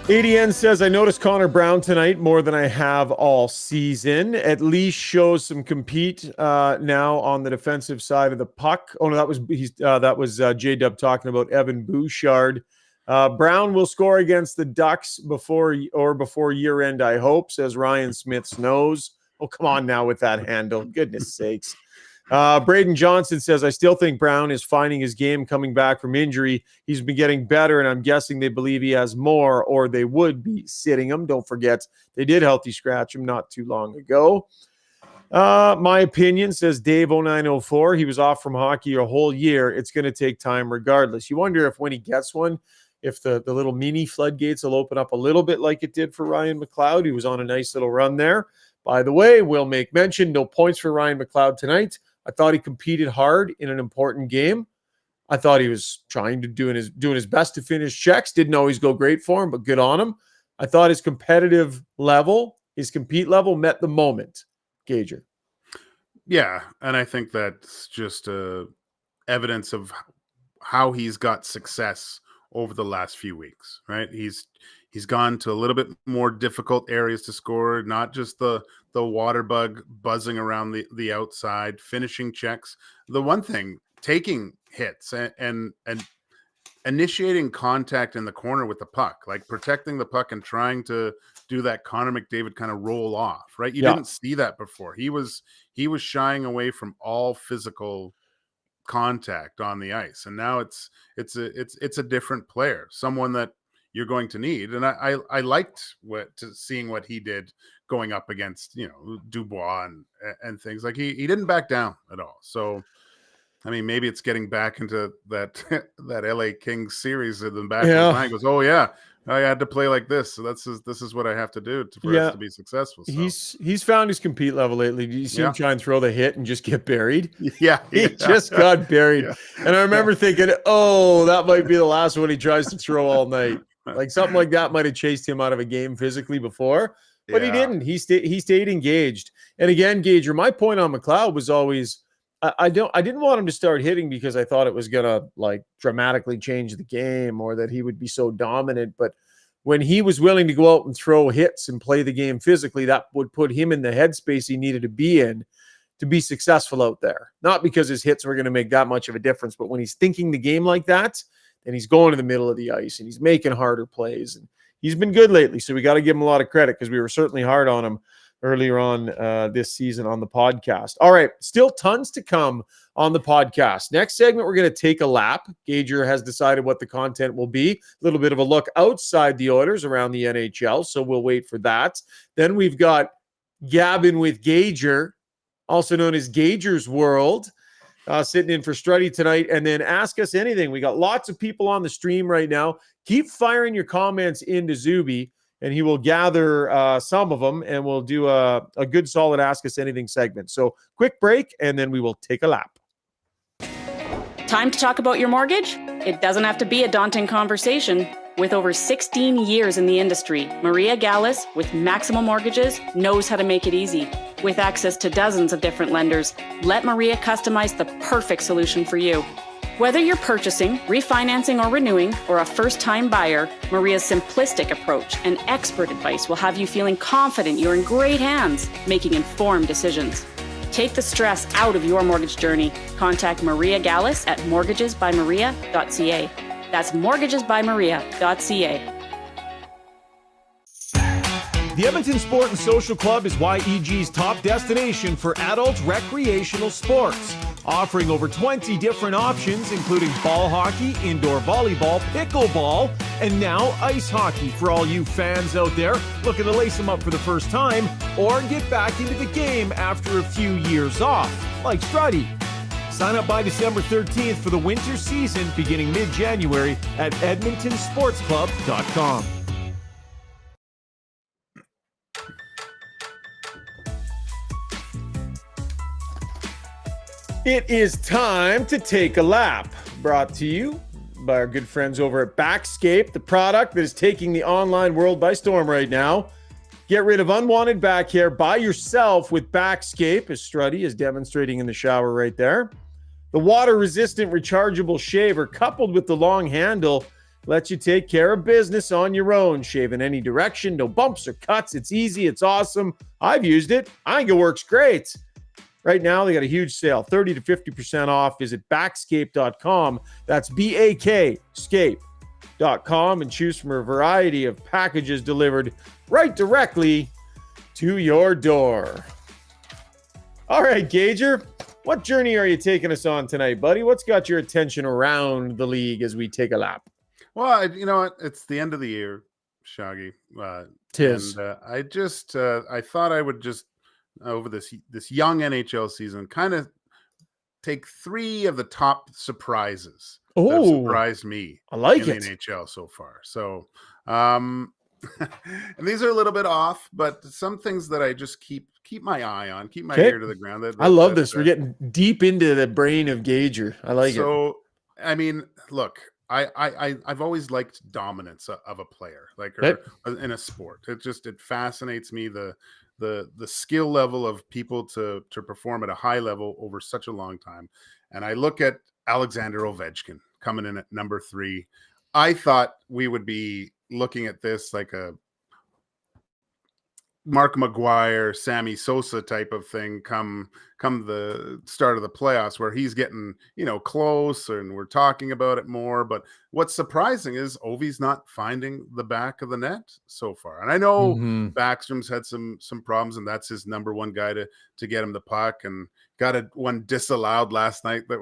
ADN says, I noticed Connor Brown tonight more than I have all season. At least shows some compete now on the defensive side of the puck. Oh no, that was J-Dub talking about Evan Bouchard. Brown will score against the Ducks before year end, I hope, says Ryan Smith Snows. Oh, come on now with that handle. Goodness sakes. Braden Johnson says, I still think Brown is finding his game coming back from injury. He's been getting better, and I'm guessing they believe he has more, or they would be sitting him. Don't forget, they did healthy scratch him not too long ago. My opinion, says Dave0904, he was off from hockey a whole year. It's going to take time regardless. You wonder if when he gets one, if the little mini floodgates will open up a little bit like it did for Ryan McLeod. He was on a nice little run there. By the way, we'll make mention, no points for Ryan McLeod tonight. I thought he competed hard in an important game. I thought he was trying to doing his best to finish checks. Didn't always go great for him, but good on him. I thought his competitive level, his compete level met the moment. Gager. Yeah, and I think that's just evidence of how he's got success over the last few weeks, right? He's gone to a little bit more difficult areas to score, not just the water bug buzzing around the outside, finishing checks. The one thing, taking hits and initiating contact in the corner with the puck, like protecting the puck and trying to do that Connor McDavid kind of roll off, right? You didn't see that before. He was shying away from all physical contact on the ice, and now it's a different player, someone that you're going to need. And I liked seeing what he did going up against, Dubois and things. Like he didn't back down at all. So I mean, maybe it's getting back into that LA Kings series in the back of his mind. Goes, oh yeah, I had to play like this, so this is what I have to do for us to be successful. So. He's found his compete level lately. You see him try and throw the hit and just get buried. Yeah, he just got buried. Yeah. And I remember thinking, oh, that might be the last one he tries to throw all night. Like something like that might have chased him out of a game physically before, but he didn't. He stayed engaged. And again, Gager, my point on McLeod was always, I didn't want him to start hitting because I thought it was gonna like dramatically change the game or that he would be so dominant. But when he was willing to go out and throw hits and play the game physically, that would put him in the headspace he needed to be in to be successful out there. Not because his hits were going to make that much of a difference, but when he's thinking the game like that, and he's going to the middle of the ice and he's making harder plays, and he's been good lately. So we got to give him a lot of credit because we were certainly hard on him earlier on this season on the podcast. All right, still tons to come on the podcast. Next segment, we're going to take a lap. Gager has decided what the content will be. A little bit of a look outside the Oilers around the NHL, so we'll wait for that. Then we've got Gabbing with Gager, also known as Gager's World, sitting in for Struddy tonight. And then Ask Us Anything. We got lots of people on the stream right now. Keep firing your comments into Zuby, and he will gather some of them, and we'll do a good solid Ask Us Anything segment. So quick break, and then we will take a lap. Time to talk about your mortgage? It doesn't have to be a daunting conversation. With over 16 years in the industry, Maria Gallus, with Maximum Mortgages, knows how to make it easy. With access to dozens of different lenders, let Maria customize the perfect solution for you. Whether you're purchasing, refinancing, or renewing, or a first-time buyer, Maria's simplistic approach and expert advice will have you feeling confident you're in great hands, making informed decisions. Take the stress out of your mortgage journey. Contact Maria Gallus at mortgagesbymaria.ca. That's mortgagesbymaria.ca. The Edmonton Sport and Social Club is YEG's top destination for adult recreational sports, offering over 20 different options, including ball hockey, indoor volleyball, pickleball, and now ice hockey for all you fans out there looking to lace them up for the first time or get back into the game after a few years off, like Struddy. Sign up by December 13th for the winter season beginning mid-January at edmontonsportsclub.com. It is time to take a lap, brought to you by our good friends over at Backscape, the product that is taking the online world by storm right now. Get rid of unwanted back hair by yourself with Backscape, as Struddy is demonstrating in the shower right there. The water-resistant rechargeable shaver, coupled with the long handle, lets you take care of business on your own. Shave in any direction, no bumps or cuts. It's easy, it's awesome. I've used it. I think it works great. Right now, they got a huge sale, 30 to 50% off. Visit backscape.com. That's bakscape.com, and choose from a variety of packages delivered right directly to your door. All right, Gager, What journey are you taking us on tonight, buddy? What's got your attention around the league as we take a lap? Well, you know what? It's the end of the year, Shaggy. Tis. And I thought I would just over this young NHL season kind of take 3 of the top surprises that have surprised me I like in the NHL so far. So, and these are a little bit off, but some things that I just keep my eye on, keep my ear to the ground. I love this. We're getting deep into the brain of Gager. I like it. So, I mean, look, I've always liked dominance of a player, like in a sport. It fascinates me the skill level of people to perform at a high level over such a long time. And I look at Alexander Ovechkin coming in at number 3. I thought we would be looking at this like a Mark McGuire, Sammy Sosa type of thing come the start of the playoffs, where he's getting, close and we're talking about it more. But what's surprising is Ovi's not finding the back of the net so far. And I know Backstrom's had some problems, and that's his number one guy to get him the puck, and got one disallowed last night. That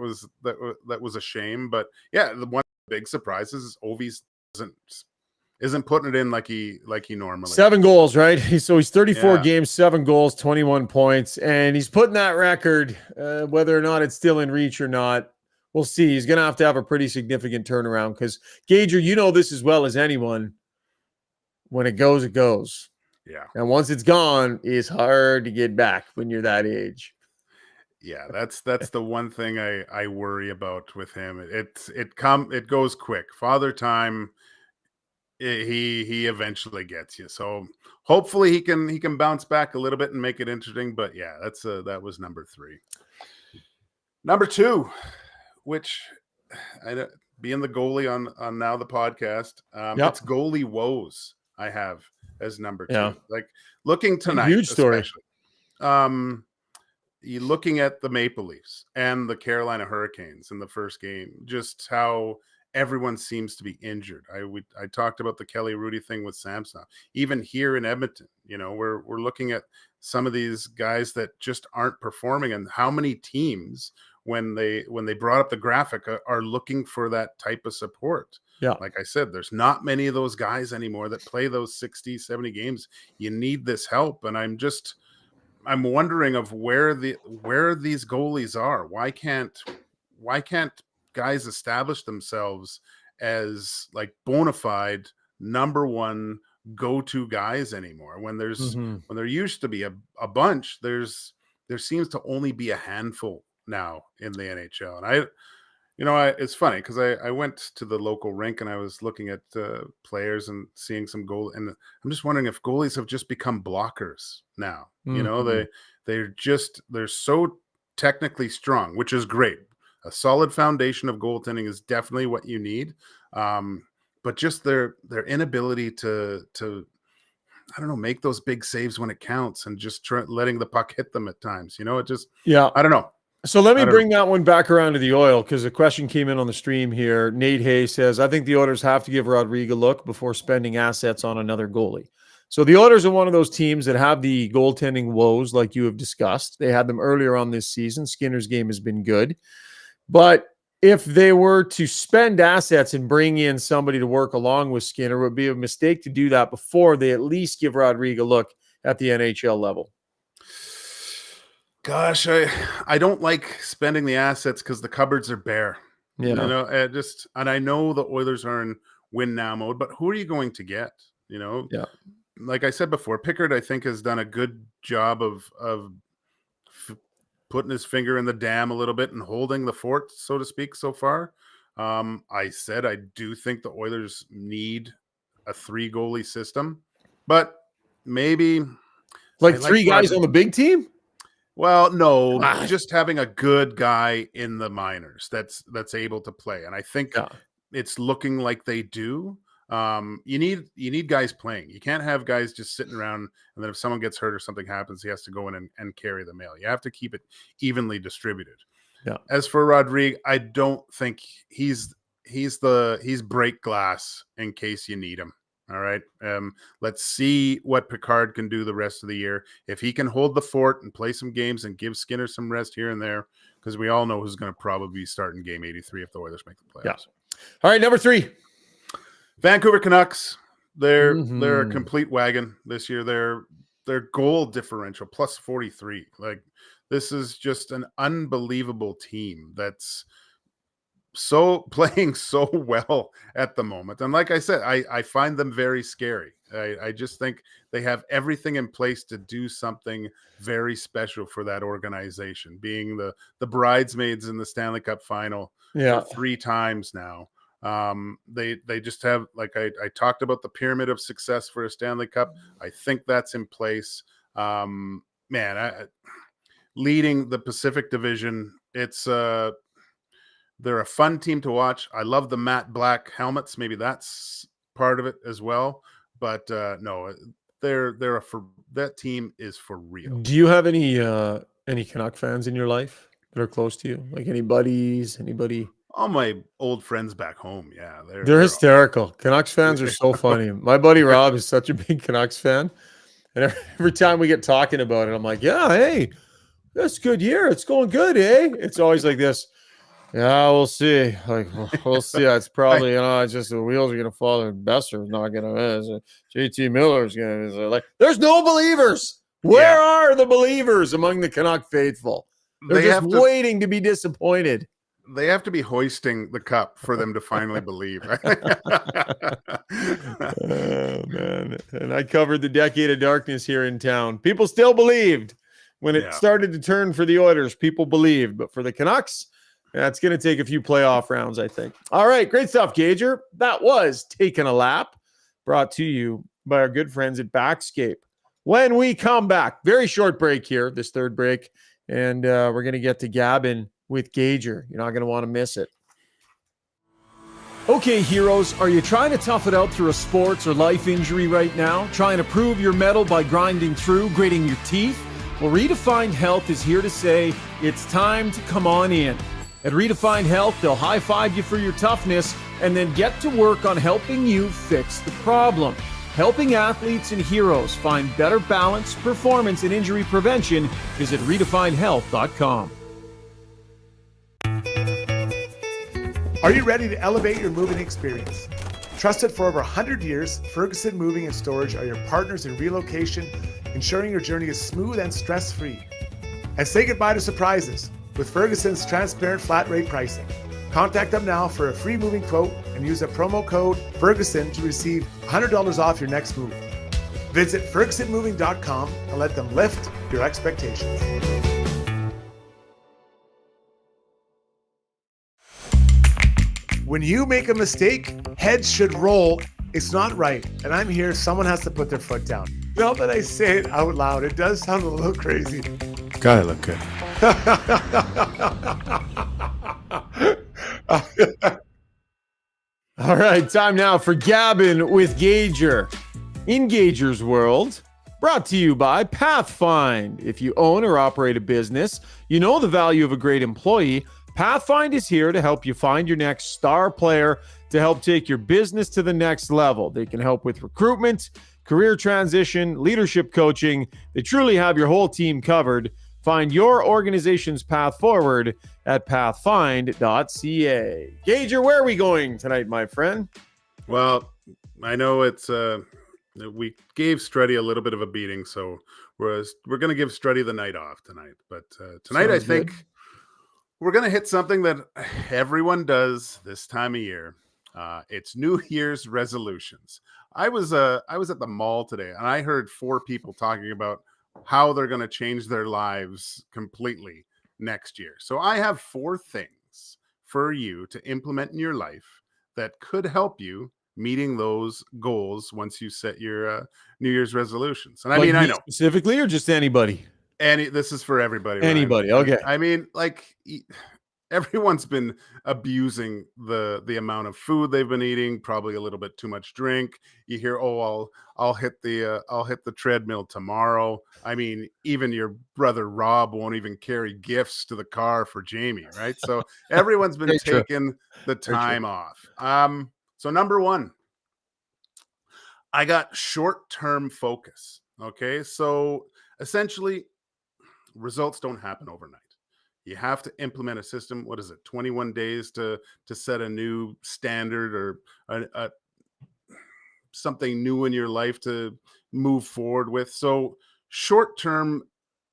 was a shame. But yeah, the one big surprise is Ovi's isn't putting it in like he normally. 7 goals, right? So he's 34 games, 7 goals, 21 points, and he's putting that record. Whether or not it's still in reach or not, we'll see. He's going to have a pretty significant turnaround, because Gager, you know this as well as anyone. When it goes, it goes. Yeah. And once it's gone, it's hard to get back when you're that age. Yeah, that's the one thing I worry about with him. It goes quick. Father time. He eventually gets you. So hopefully he can bounce back a little bit and make it interesting. But yeah, that was number 3. Number 2, which being the goalie on now the podcast, it's goalie woes I have as number 2. Yeah. Like looking tonight, huge story. You're looking at the Maple Leafs and the Carolina Hurricanes in the first game, just how everyone seems to be injured. I talked about the Kelly Rudy thing with Samsonov. Even here in Edmonton, we're looking at some of these guys that just aren't performing, and how many teams when they brought up the graphic are looking for that type of support. Yeah. Like I said, there's not many of those guys anymore that play those 60, 70 games. You need this help, and I'm wondering of where these goalies are. Why can't guys establish themselves as like bona fide number 1 go-to guys anymore, when when there used to be a bunch? There seems to only be a handful now in the NHL. And it's funny because I went to the local rink and I was looking at players and seeing some goal, and I'm just wondering if goalies have just become blockers now. They're so technically strong, which is great. A solid foundation of goaltending is definitely what you need, but just their inability to I don't know, make those big saves when it counts, and just letting the puck hit them at times. I don't know. So let me bring that one back around to the Oil, because a question came in on the stream here. Nate Hayes says, I think the Oilers have to give Rodrigo a look before spending assets on another goalie. So the Oilers are one of those teams that have the goaltending woes like you have discussed. They had them earlier on this season. Skinner's game has been good. But if they were to spend assets and bring in somebody to work along with Skinner, it would be a mistake to do that before they at least give Rodrigo a look at the NHL level. Gosh, I don't like spending the assets because the cupboards are bare. Yeah. And I know the Oilers are in win now mode, but who are you going to get? Yeah. Like I said before, Pickard, I think, has done a good job of putting his finger in the dam a little bit and holding the fort, so to speak, so far. I said I do think the Oilers need a 3 goalie system, but maybe like 3 guys on the big team. Well, no, just having a good guy in the minors that's able to play, and I think it's looking like they do. You need guys playing. You can't have guys just sitting around, and then if someone gets hurt or something happens, he has to go in and carry the mail. You have to keep it evenly distributed. Yeah. As for Rodrigue, I don't think he's break glass in case you need him. All right. Let's see what Picard can do the rest of the year. If he can hold the fort and play some games and give Skinner some rest here and there, because we all know who's going to probably be starting game 83 if the Oilers make the playoffs. Yeah. All right, number 3. Vancouver Canucks. They're a complete wagon this year. Their goal differential plus 43. Like, this is just an unbelievable team that's playing so well at the moment. And like I said, I find them very scary. I just think they have everything in place to do something very special for that organization, being the bridesmaids in the Stanley Cup final for 3 times now. They just have, like I talked about, the pyramid of success for a Stanley Cup. I think that's in place. Leading the Pacific Division, they're a fun team to watch. I love the matte black helmets. Maybe that's part of it as well. But no, that team is for real. Do you have any Canuck fans in your life that are close to you? Like any buddies, anybody? All my old friends back home, yeah, they're hysterical. Canucks fans are so funny. My buddy Rob is such a big Canucks fan, and every time we get talking about it, I'm like, "Yeah, hey, that's a good year. It's going good, eh?" It's always like this. Yeah, we'll see. Like, we'll see. It's probably, it's just the wheels are going to fall, and Besser's not going to. JT Miller's going to. Like, there's no believers. Where are the believers among the Canuck faithful? They're just waiting to be disappointed. They have to be hoisting the cup for them to finally believe. Oh, man. And I covered the decade of darkness here in town. People still believed. When it started to turn for the Oilers, people believed. But for the Canucks, it's going to take a few playoff rounds, I think. All right, great stuff, Gager. That was Taking a Lap, brought to you by our good friends at Backscape. When we come back, very short break here, this third break, and we're going to get to gabbing with Gager. You're not going to want to miss it. Okay, heroes, are you trying to tough it out through a sports or life injury right now? Trying to prove your mettle by grinding through, gritting your teeth? Well, Redefined Health is here to say it's time to come on in. At Redefined Health, they'll high-five you for your toughness and then get to work on helping you fix the problem. Helping athletes and heroes find better balance, performance, and injury prevention. Visit redefinedhealth.com. Are you ready to elevate your moving experience? Trusted for over 100 years, Ferguson Moving and Storage are your partners in relocation, ensuring your journey is smooth and stress-free. And say goodbye to surprises with Ferguson's transparent flat rate pricing. Contact them now for a free moving quote and use a promo code Ferguson to receive $100 off your next move. Visit FergusonMoving.com and let them lift your expectations. When you make a mistake, heads should roll. It's not right. And I'm here, someone has to put their foot down. Now that I say it out loud, it does sound a little crazy. Gotta look good. All right, time now for Gabbing with Gager. In Gager's world, brought to you by Pathfind. If you own or operate a business, you know the value of a great employee. Pathfind is here to help you find your next star player to help take your business to the next level. They can help with recruitment, career transition, leadership coaching. They truly have your whole team covered. Find your organization's path forward at pathfind.ca. Gager, where are we going tonight, my friend? Well, I know it's we gave Struddy a little bit of a beating, so we're going to give Struddy the night off tonight. But tonight, Sounds I think good. We're going to hit something that everyone does this time of year. It's New Year's resolutions. I was at the mall today, and I heard 4 people talking about how they're going to change their lives completely next year. So I have 4 things for you to implement in your life that could help you meeting those goals once you set your New Year's resolutions. And I mean, I know specifically or just anybody. This is for everybody. Ryan. Anybody, okay. I mean, like everyone's been abusing the amount of food they've been eating, probably a little bit too much drink. You hear, oh, I'll hit the treadmill tomorrow. I mean, even your brother Rob won't even carry gifts to the car for Jamie, right? So everyone's been taking the time off. So number 1, I got short-term focus. Okay, so essentially, results don't happen overnight. You have to implement a system. What is it? 21 days to set a new standard or something new in your life to move forward with. So short-term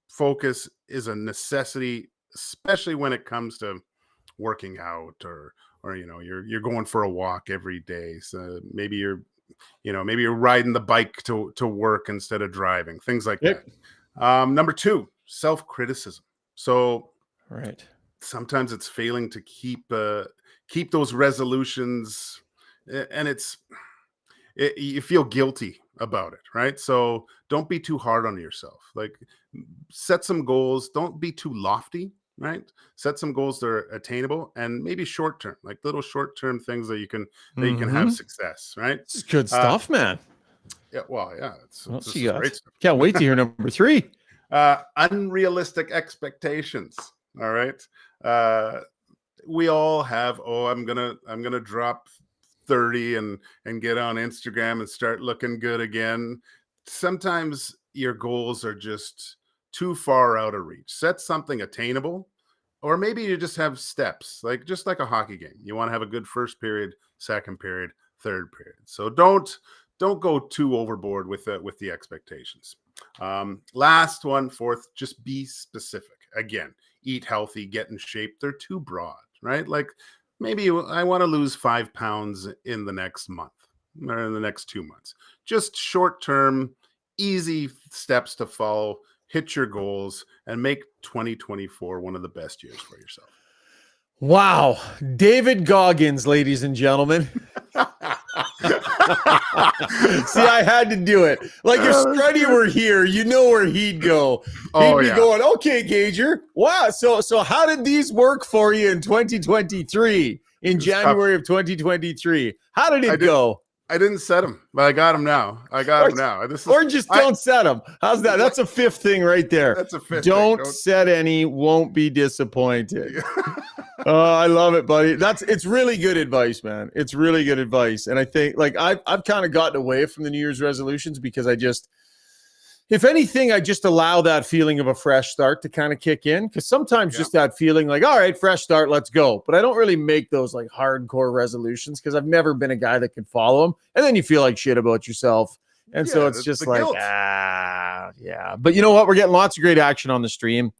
focus is a necessity, especially when it comes to working out or you're going for a walk every day. So maybe you're riding the bike to work instead of driving, things like that. Number 2, self-criticism. So sometimes it's failing to keep those resolutions, and you feel guilty about it, right? So don't be too hard on yourself. Like, set some goals. Don't be too lofty, right? Set some goals that are attainable and maybe short-term, like little short-term things that you can have success, right? It's good stuff, man. Yeah, well, yeah, it's great stuff. Can't wait to hear number 3. Unrealistic expectations. All right. We all have, I'm gonna drop 30 and get on Instagram and start looking good again. Sometimes your goals are just too far out of reach. Set something attainable, or maybe you just have steps, just like a hockey game. You want to have a good first period, second period, third period. So don't go too overboard with the expectations. Last one, fourth, just be specific. Again, eat healthy, get in shape. They're too broad, right? Like, maybe I want to lose 5 pounds in the next month or in the next 2 months. Just short-term, easy steps to follow, hit your goals, and make 2024 one of the best years for yourself. Wow. David Goggins, ladies and gentlemen. See, I had to do it. Like, if Struddy were here, you know where he'd go. He'd be going, okay, Gager. Wow. So how did these work for you in 2023, in January of 2023? How did it go? I didn't set them, but I got them now. Or just don't set them. How's that? That's a 5th thing right there. That's a 5th Don't set any, won't be disappointed. Oh, I love it, buddy. It's really good advice, man. It's really good advice. And I think, I've kind of gotten away from the New Year's resolutions because if anything, I just allow that feeling of a fresh start to kind of kick in. Because sometimes just that feeling like, all right, fresh start, let's go. But I don't really make those hardcore resolutions because I've never been a guy that can follow them. And then you feel like shit about yourself. And so it's just like, yeah. But you know what? We're getting lots of great action on the stream.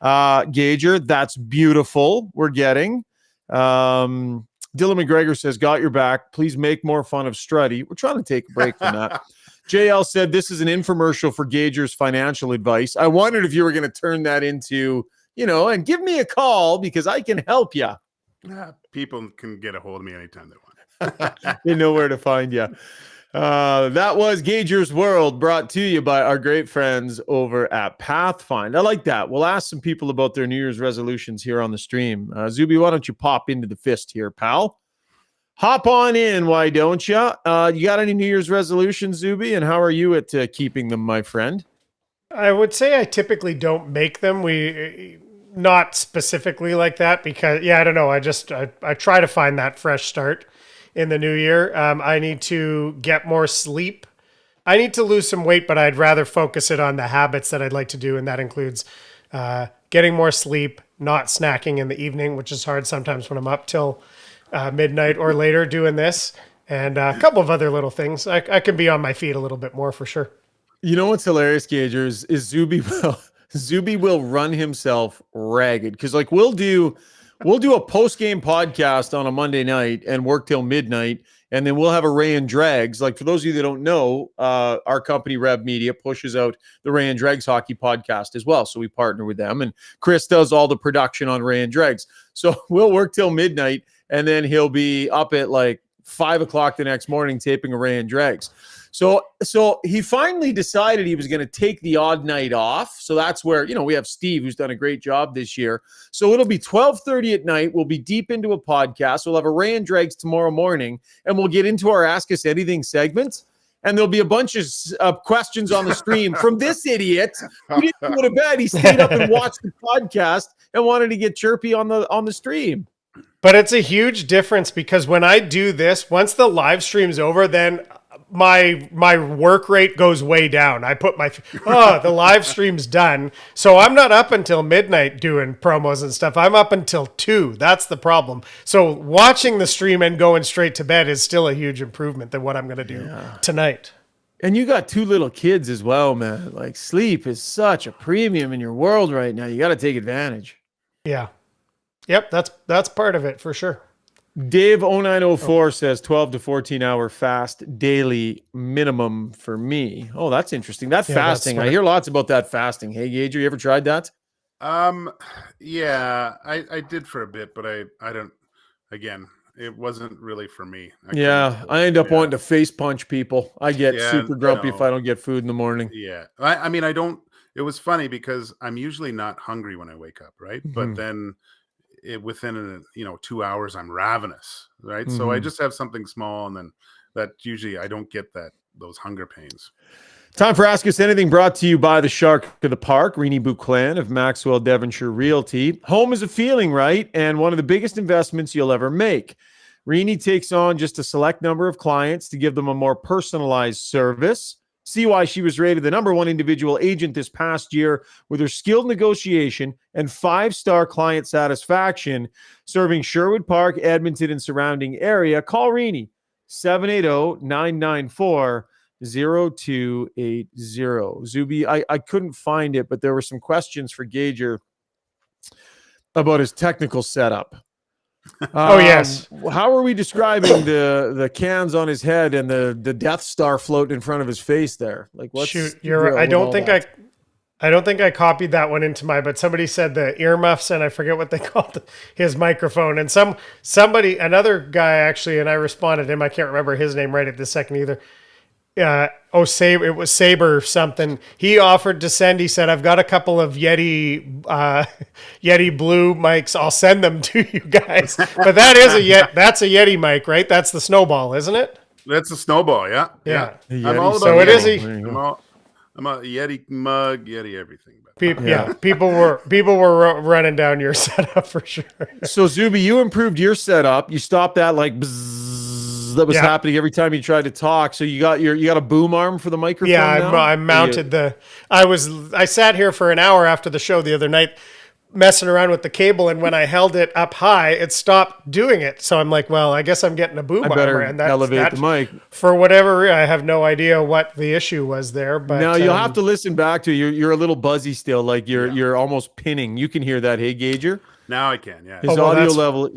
Gager, that's beautiful. We're getting. Dylan McGregor says, got your back. Please make more fun of Struddy. We're trying to take a break from that. JL said, this is an infomercial for Gager's financial advice. I wondered if you were going to turn that into, and give me a call because I can help you. People can get a hold of me anytime they want. They know where to find you. That was Gager's World, brought to you by our great friends over at Pathfind. I like that. We'll ask some people about their New Year's resolutions here on the stream. Zuby, why don't you pop into the fist here, pal? Hop on in, why don't you? You got any New Year's resolutions, Zuby? And how are you at keeping them, my friend? I would say I typically don't make them. Not specifically like that because, I don't know. I try to find that fresh start in the new year. I need to get more sleep. I need to lose some weight, but I'd rather focus it on the habits that I'd like to do. And that includes getting more sleep, not snacking in the evening, which is hard sometimes when I'm up till midnight or later doing this, and a couple of other little things. I can be on my feet a little bit more for sure. You know what's hilarious, Gager, is Zuby will run himself ragged because we'll do a post-game podcast on a Monday night and work till midnight, and then we'll have a Ray and Drags. For those of you that don't know, our company Rev Media pushes out the Ray and Drags hockey podcast as well. So we partner with them, and Chris does all the production on Ray and Drags. So we'll work till midnight, and then he'll be up at 5 o'clock the next morning taping a Ray and Drags. So he finally decided he was going to take the odd night off. So that's where, we have Steve, who's done a great job this year. So it'll be 12:30 at night. We'll be deep into a podcast. We'll have a Ray and Drags tomorrow morning, and we'll get into our Ask Us Anything segments. And there'll be a bunch of questions on the stream from this idiot who didn't go to bed. He stayed up and watched the podcast and wanted to get chirpy on the stream. But it's a huge difference because when I do this, once the live stream's over, then my work rate goes way down. I put the live stream's done. So I'm not up until midnight doing promos and stuff. I'm up until 2. That's the problem. So watching the stream and going straight to bed is still a huge improvement than what I'm going to do tonight. And you got 2 little kids as well, man. Like, sleep is such a premium in your world right now. You got to take advantage. Yeah. Yep, that's part of it for sure. Dave 0904 says 12 to 14 hour fast daily minimum for me. Oh, that's interesting. That fasting. I hear lots about that fasting. Hey, Gager, you ever tried that? Yeah, I did for a bit, but I don't, again, it wasn't really for me. I end up wanting to face punch people. I get super grumpy if I don't get food in the morning. Yeah. I mean, it was funny because I'm usually not hungry when I wake up, right? But then within 2 hours, I'm ravenous, right? So I just have something small, and then that usually I don't get those hunger pains. Time for Ask Us Anything, brought to you by the Shark to the Park, Renee Buclan of Maxwell Devonshire Realty. Home is a feeling, right? And one of the biggest investments you'll ever make. Renee takes on just a select number of clients to give them a more personalized service. See why she was rated the #1 individual agent this past year with her skilled negotiation and 5-star client satisfaction, serving Sherwood Park, Edmonton, and surrounding area. Call Renee, 780-994-0280. Zuby, I couldn't find it, but there were some questions for Gager about his technical setup. Yes. How are we describing the cans on his head and the Death Star floating in front of his face there? Like, what's you're I don't think I copied that one into but somebody said the earmuffs, and I forget what they called his microphone, and another guy actually, and I responded to him. I can't remember his name right at this second either. It was Saber something. He offered to send. He said, "I've got a couple of Yeti Blue mics. I'll send them to you guys." But that's a Yeti mic, right? That's the Snowball, isn't it? That's a Snowball, yeah. I'm all about Yeti. I'm a Yeti mug, Yeti everything. People were running down your setup for sure. So Zuby, you improved your setup. You stopped that bzzz that was happening every time you tried to talk. So you got a boom arm for the microphone. Yeah, I mounted I sat here for an hour after the show the other night, messing around with the cable, and when I held it up high, it stopped doing it. So I'm like, well, I guess I'm getting a boom armor, and elevate the mic. For whatever reason, I have no idea what the issue was there. But now you'll have to listen back to it. You're a little buzzy still, like you're almost pinning. You can hear that, hey Gager? Now I can, yeah. His audio level.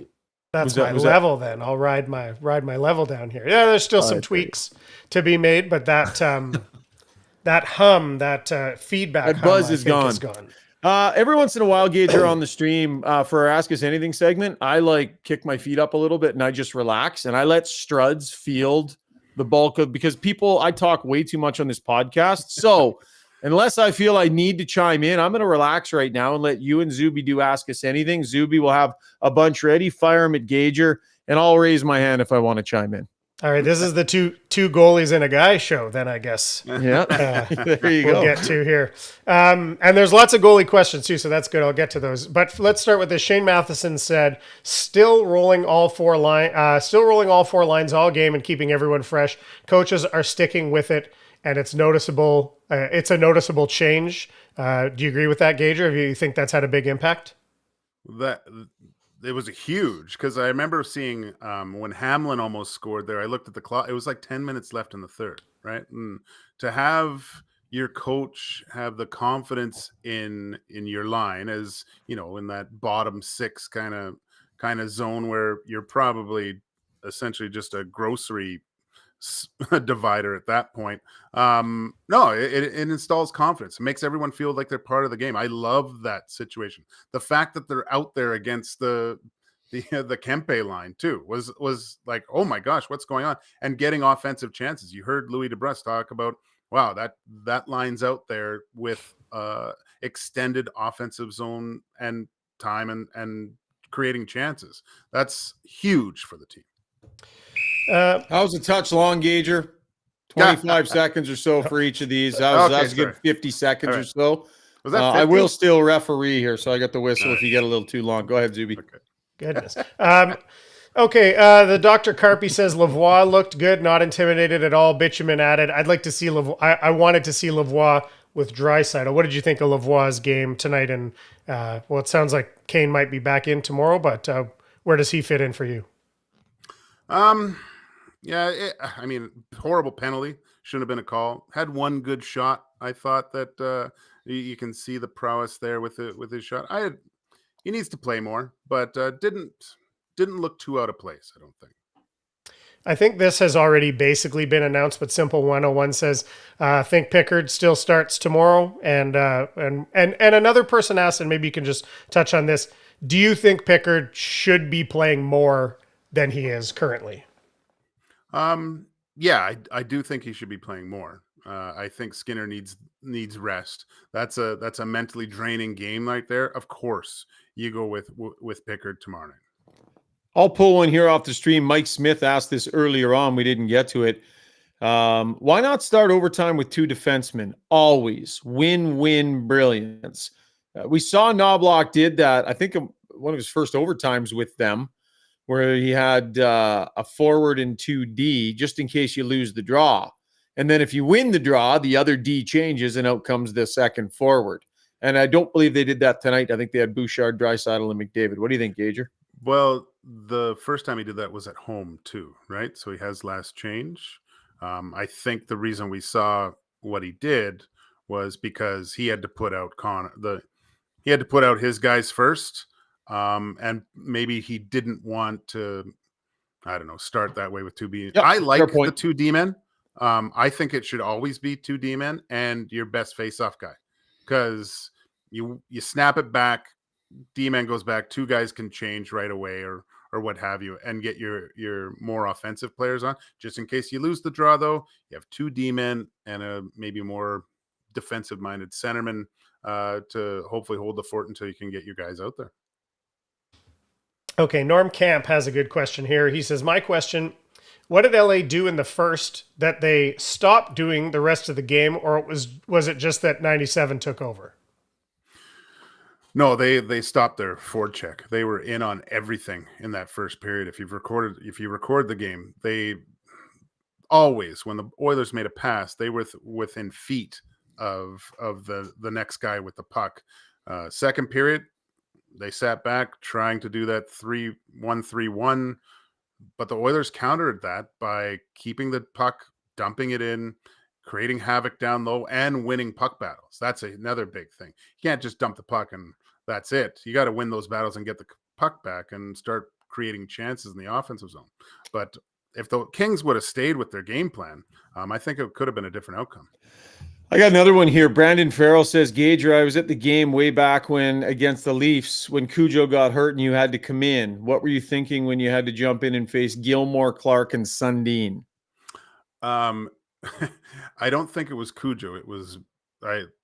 That's my level then. I'll ride my level down here. Yeah, there's still some tweaks to be made, but that feedback, that buzz is gone. Every once in a while, Gager, on the stream for our Ask Us Anything segment, I kick my feet up a little bit and I just relax and I let Struds field the bulk of, because I talk way too much on this podcast. So unless I feel I need to chime in, I'm going to relax right now and let you and Zuby do Ask Us Anything. Zuby will have a bunch ready, fire them at Gager, and I'll raise my hand if I want to chime in. All right, this is the two goalies and a guy show then, I guess. Yeah, there you go. We'll get to here. And there's lots of goalie questions too, so that's good. I'll get to those. But let's start with this. Shane Matheson said, still rolling all four lines all game and keeping everyone fresh. Coaches are sticking with it, and it's noticeable. It's a noticeable change. Do you agree with that, Gager? Or do you think that's had a big impact? It was a huge, because I remember seeing when Hamlin almost scored there, I looked at the clock. It was like 10 minutes left in the third, right? And to have your coach have the confidence in your line, as you know, in that bottom six kind of zone where you're probably essentially just a grocery divider at that point. It installs confidence. It makes everyone feel like they're part of the game. I love that situation. The fact that they're out there against the Kempe line too was like, oh my gosh, what's going on? And getting offensive chances. You heard Louis DeBrusk talk about, wow, that line's out there with extended offensive zone and time and creating chances. That's huge for the team. How's the touch long, Gager? 25 seconds or so for each of these. That was a good 50 seconds or so. Was that 50? I will still referee here, so I got the whistle if you get a little too long. Go ahead, Zuby. Okay. Goodness. Okay, the Dr. Carpy says Lavoie looked good, not intimidated at all. Bitumen added, I'd like to see Lavoie. I wanted to see Lavoie with Draisaitl. What did you think of Lavoie's game tonight? And well, it sounds like Kane might be back in tomorrow, but where does he fit in for you? Yeah, I mean, horrible penalty. Shouldn't have been a call. Had one good shot. I thought that you can see the prowess there with his shot. He needs to play more, but didn't look too out of place, I don't think. I think this has already basically been announced, but Simple 101 says, I think Pickard still starts tomorrow. And another person asked, and maybe you can just touch on this. Do you think Pickard should be playing more than he is currently? Yeah, I do think he should be playing more. I think Skinner needs rest. That's a mentally draining game right there. Of course, you go with Pickard tomorrow night. I'll pull one here off the stream. Mike Smith asked this earlier on. We didn't get to it. Why not start overtime with 2 defensemen? Always win-win brilliance. We saw Knobloch did that. I think one of his first overtimes with them, where he had a forward and 2D just in case you lose the draw. And then if you win the draw, the other D changes and out comes the second forward. And I don't believe they did that tonight. I think they had Bouchard, Draisaitl, and McDavid. What do you think, Gager? Well, the first time he did that was at home too, right? So he has last change. I think the reason we saw what he did was because he had to put out he had to put out his guys first. And maybe he didn't want to, I don't know, start that way with 2 B. Yep, I like the point. 2 D-men. I think it should always be 2 D-men and your best face-off guy, because you snap it back, D-man goes back, 2 guys can change right away or what have you, and get your more offensive players on. Just in case you lose the draw, though, you have 2 D-men and a maybe more defensive-minded centerman to hopefully hold the fort until you can get your guys out there. Okay, Norm Camp has a good question here. He says, my question, what did LA do in the first that they stopped doing the rest of the game, or was it just that 97 took over? No, they stopped their forecheck. They were in on everything in that first period. If you record the game, they always, when the Oilers made a pass, they were within feet of the next guy with the puck. Second period, they sat back trying to do that 3-1-3-1, but the Oilers countered that by keeping the puck, dumping it in, creating havoc down low, and winning puck battles. That's another big thing. You can't just dump the puck and that's it. You got to win those battles and get the puck back and start creating chances in the offensive zone. But if the Kings would have stayed with their game plan, I think it could have been a different outcome. I got another one here. Brandon Farrell says, Gager, I was at the game way back when against the Leafs when Cujo got hurt and you had to come in. What were you thinking when you had to jump in and face Gilmore, Clark, and Sundin? I don't think it was Cujo. It was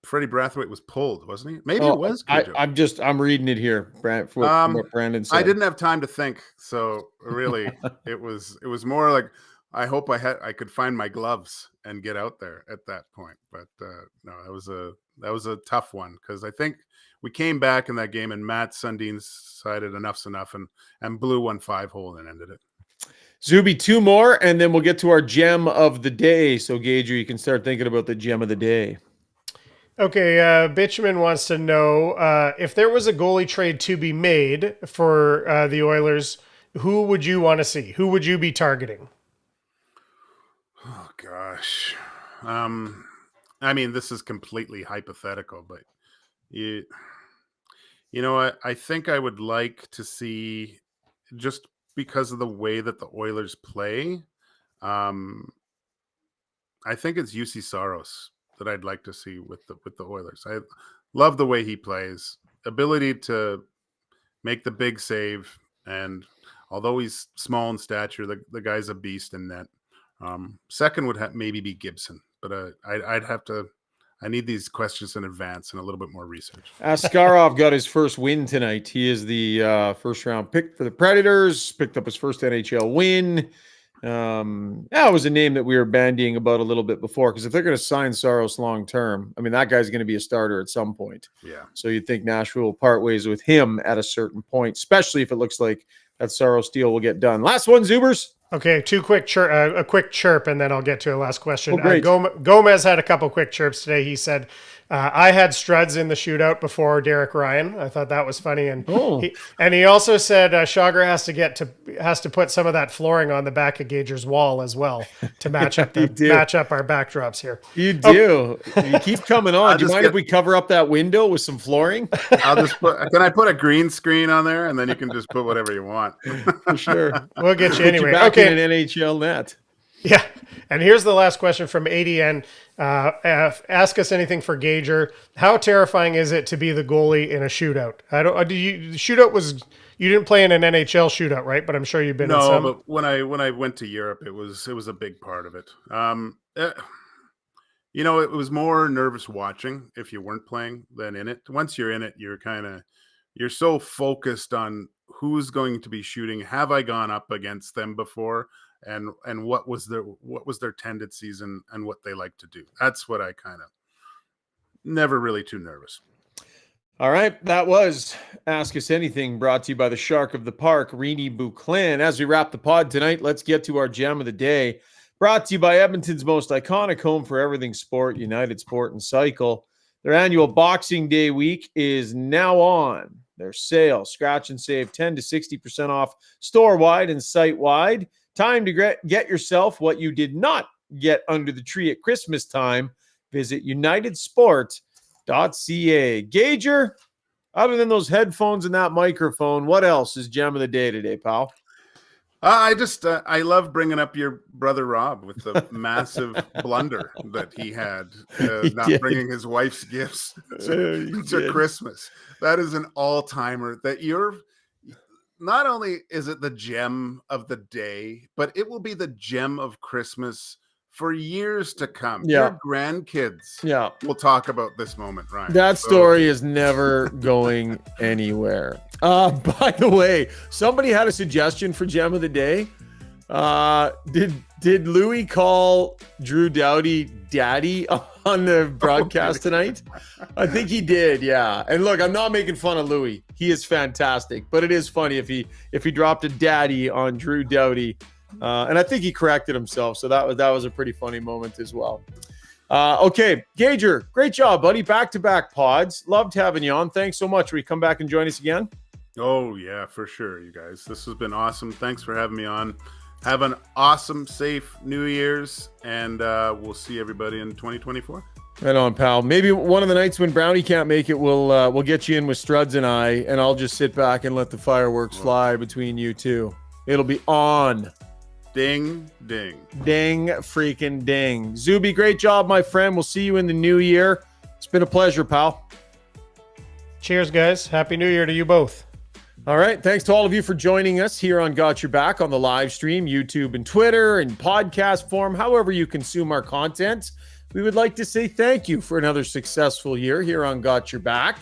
Freddie Brathwaite was pulled, wasn't he? Maybe it was Cujo. I'm reading it here, what Brandon said. I didn't have time to think, so really, it was more like I hope I could find my gloves and get out there at that point. But no, that was a tough one, because I think we came back in that game and Matt Sundin decided enough's enough and blew 1 5-hole and ended it. Zuby, 2 more, and then we'll get to our gem of the day. So, Gager, you can start thinking about the gem of the day. Okay, Bitumen wants to know if there was a goalie trade to be made for the Oilers, who would you want to see? Who would you be targeting? Oh, gosh. I mean, this is completely hypothetical, but you know what? I think I would like to see, just because of the way that the Oilers play, I think it's UC Saros that I'd like to see with the Oilers. I love the way he plays, ability to make the big save, and although he's small in stature, the guy's a beast in net. Second would maybe be Gibson, but I need these questions in advance and a little bit more research. Askarov got his first win tonight. He is the first round pick for the Predators, picked up his first NHL win. That was a name that we were bandying about a little bit before, because if they're going to sign Saros long term, I mean, that guy's going to be a starter at some point. Yeah. So you'd think Nashville will part ways with him at a certain point, especially if it looks like that Sorrow Steel will get done. Last one, Zubers. Okay, a quick chirp, and then I'll get to a last question. Oh, great. Gomez had a couple quick chirps today. He said, I had Struds in the shootout before Derek Ryan. I thought that was funny. And he also said Schauger has to put some of that flooring on the back of Gager's wall as well to match up match up our backdrops here. You do. You keep coming on. Do you mind if we cover up that window with some flooring? Can I put a green screen on there, and then you can just put whatever you want? For sure. We'll get you anyway. Back in an NHL net. Yeah. And here's the last question from ADN. Ask us anything for Gager. How terrifying is it to be the goalie in a shootout? You didn't play in an NHL shootout, right? But I'm sure you've been in some. No, but when I went to Europe, it was a big part of it. It was more nervous watching if you weren't playing than in it. Once you're in it, you're so focused on who's going to be shooting. Have I gone up against them before? And what was their tendencies and what they like to do. That's what I kind of never really too nervous. All right, that was Ask Us Anything, brought to you by the Shark of the Park, Reenie Buclin. As we wrap the pod tonight, let's get to our gem of the day, brought to you by Edmonton's most iconic home for everything sport, United Sport and Cycle. Their annual Boxing Day week is now on. Their sale, scratch and save 10 to 60% off store-wide and site-wide. Time to get yourself what you did not get under the tree at Christmas time. Visit unitedsport.ca. Gager, other than those headphones and that microphone, what else is gem of the day today, pal? I love bringing up your brother Rob with the massive blunder that he had, not bringing his wife's gifts to Christmas. That is an all-timer that not only is it the gem of the day, but it will be the gem of Christmas for years to come. Yeah. Your grandkids Yeah. will talk about this moment, Ryan. That story is never going anywhere. By the way, somebody had a suggestion for gem of the day. Did Louis call Drew Doughty daddy on the broadcast tonight? I think he did, yeah. And look, I'm not making fun of Louis. He is fantastic, but it is funny if he dropped a daddy on Drew Doughty. And I think he corrected himself, so that was a pretty funny moment as well. Okay, Gager, great job, buddy. Back-to-back pods. Loved having you on. Thanks so much. Will you come back and join us again? Oh, yeah, for sure, you guys. This has been awesome. Thanks for having me on. Have an awesome, safe New Year's, and we'll see everybody in 2024. Right on, pal. Maybe one of the nights when Brownie can't make it, we'll get you in with Struds and I, and I'll just sit back and let the fireworks fly between you two. It'll be on. Ding, ding. Ding, freaking ding. Zuby, great job, my friend. We'll see you in the new year. It's been a pleasure, pal. Cheers, guys. Happy New Year to you both. All right. Thanks to all of you for joining us here on Got Your Back on the live stream, YouTube and Twitter and podcast form, however you consume our content. We would like to say thank you for another successful year here on Got Your Back,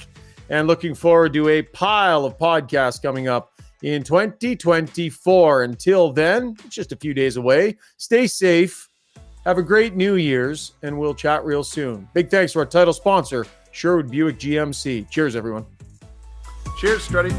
and looking forward to a pile of podcasts coming up in 2024. Until then, it's just a few days away. Stay safe. Have a great New Year's, and we'll chat real soon. Big thanks to our title sponsor, Sherwood Buick GMC. Cheers, everyone. Cheers, Strutty.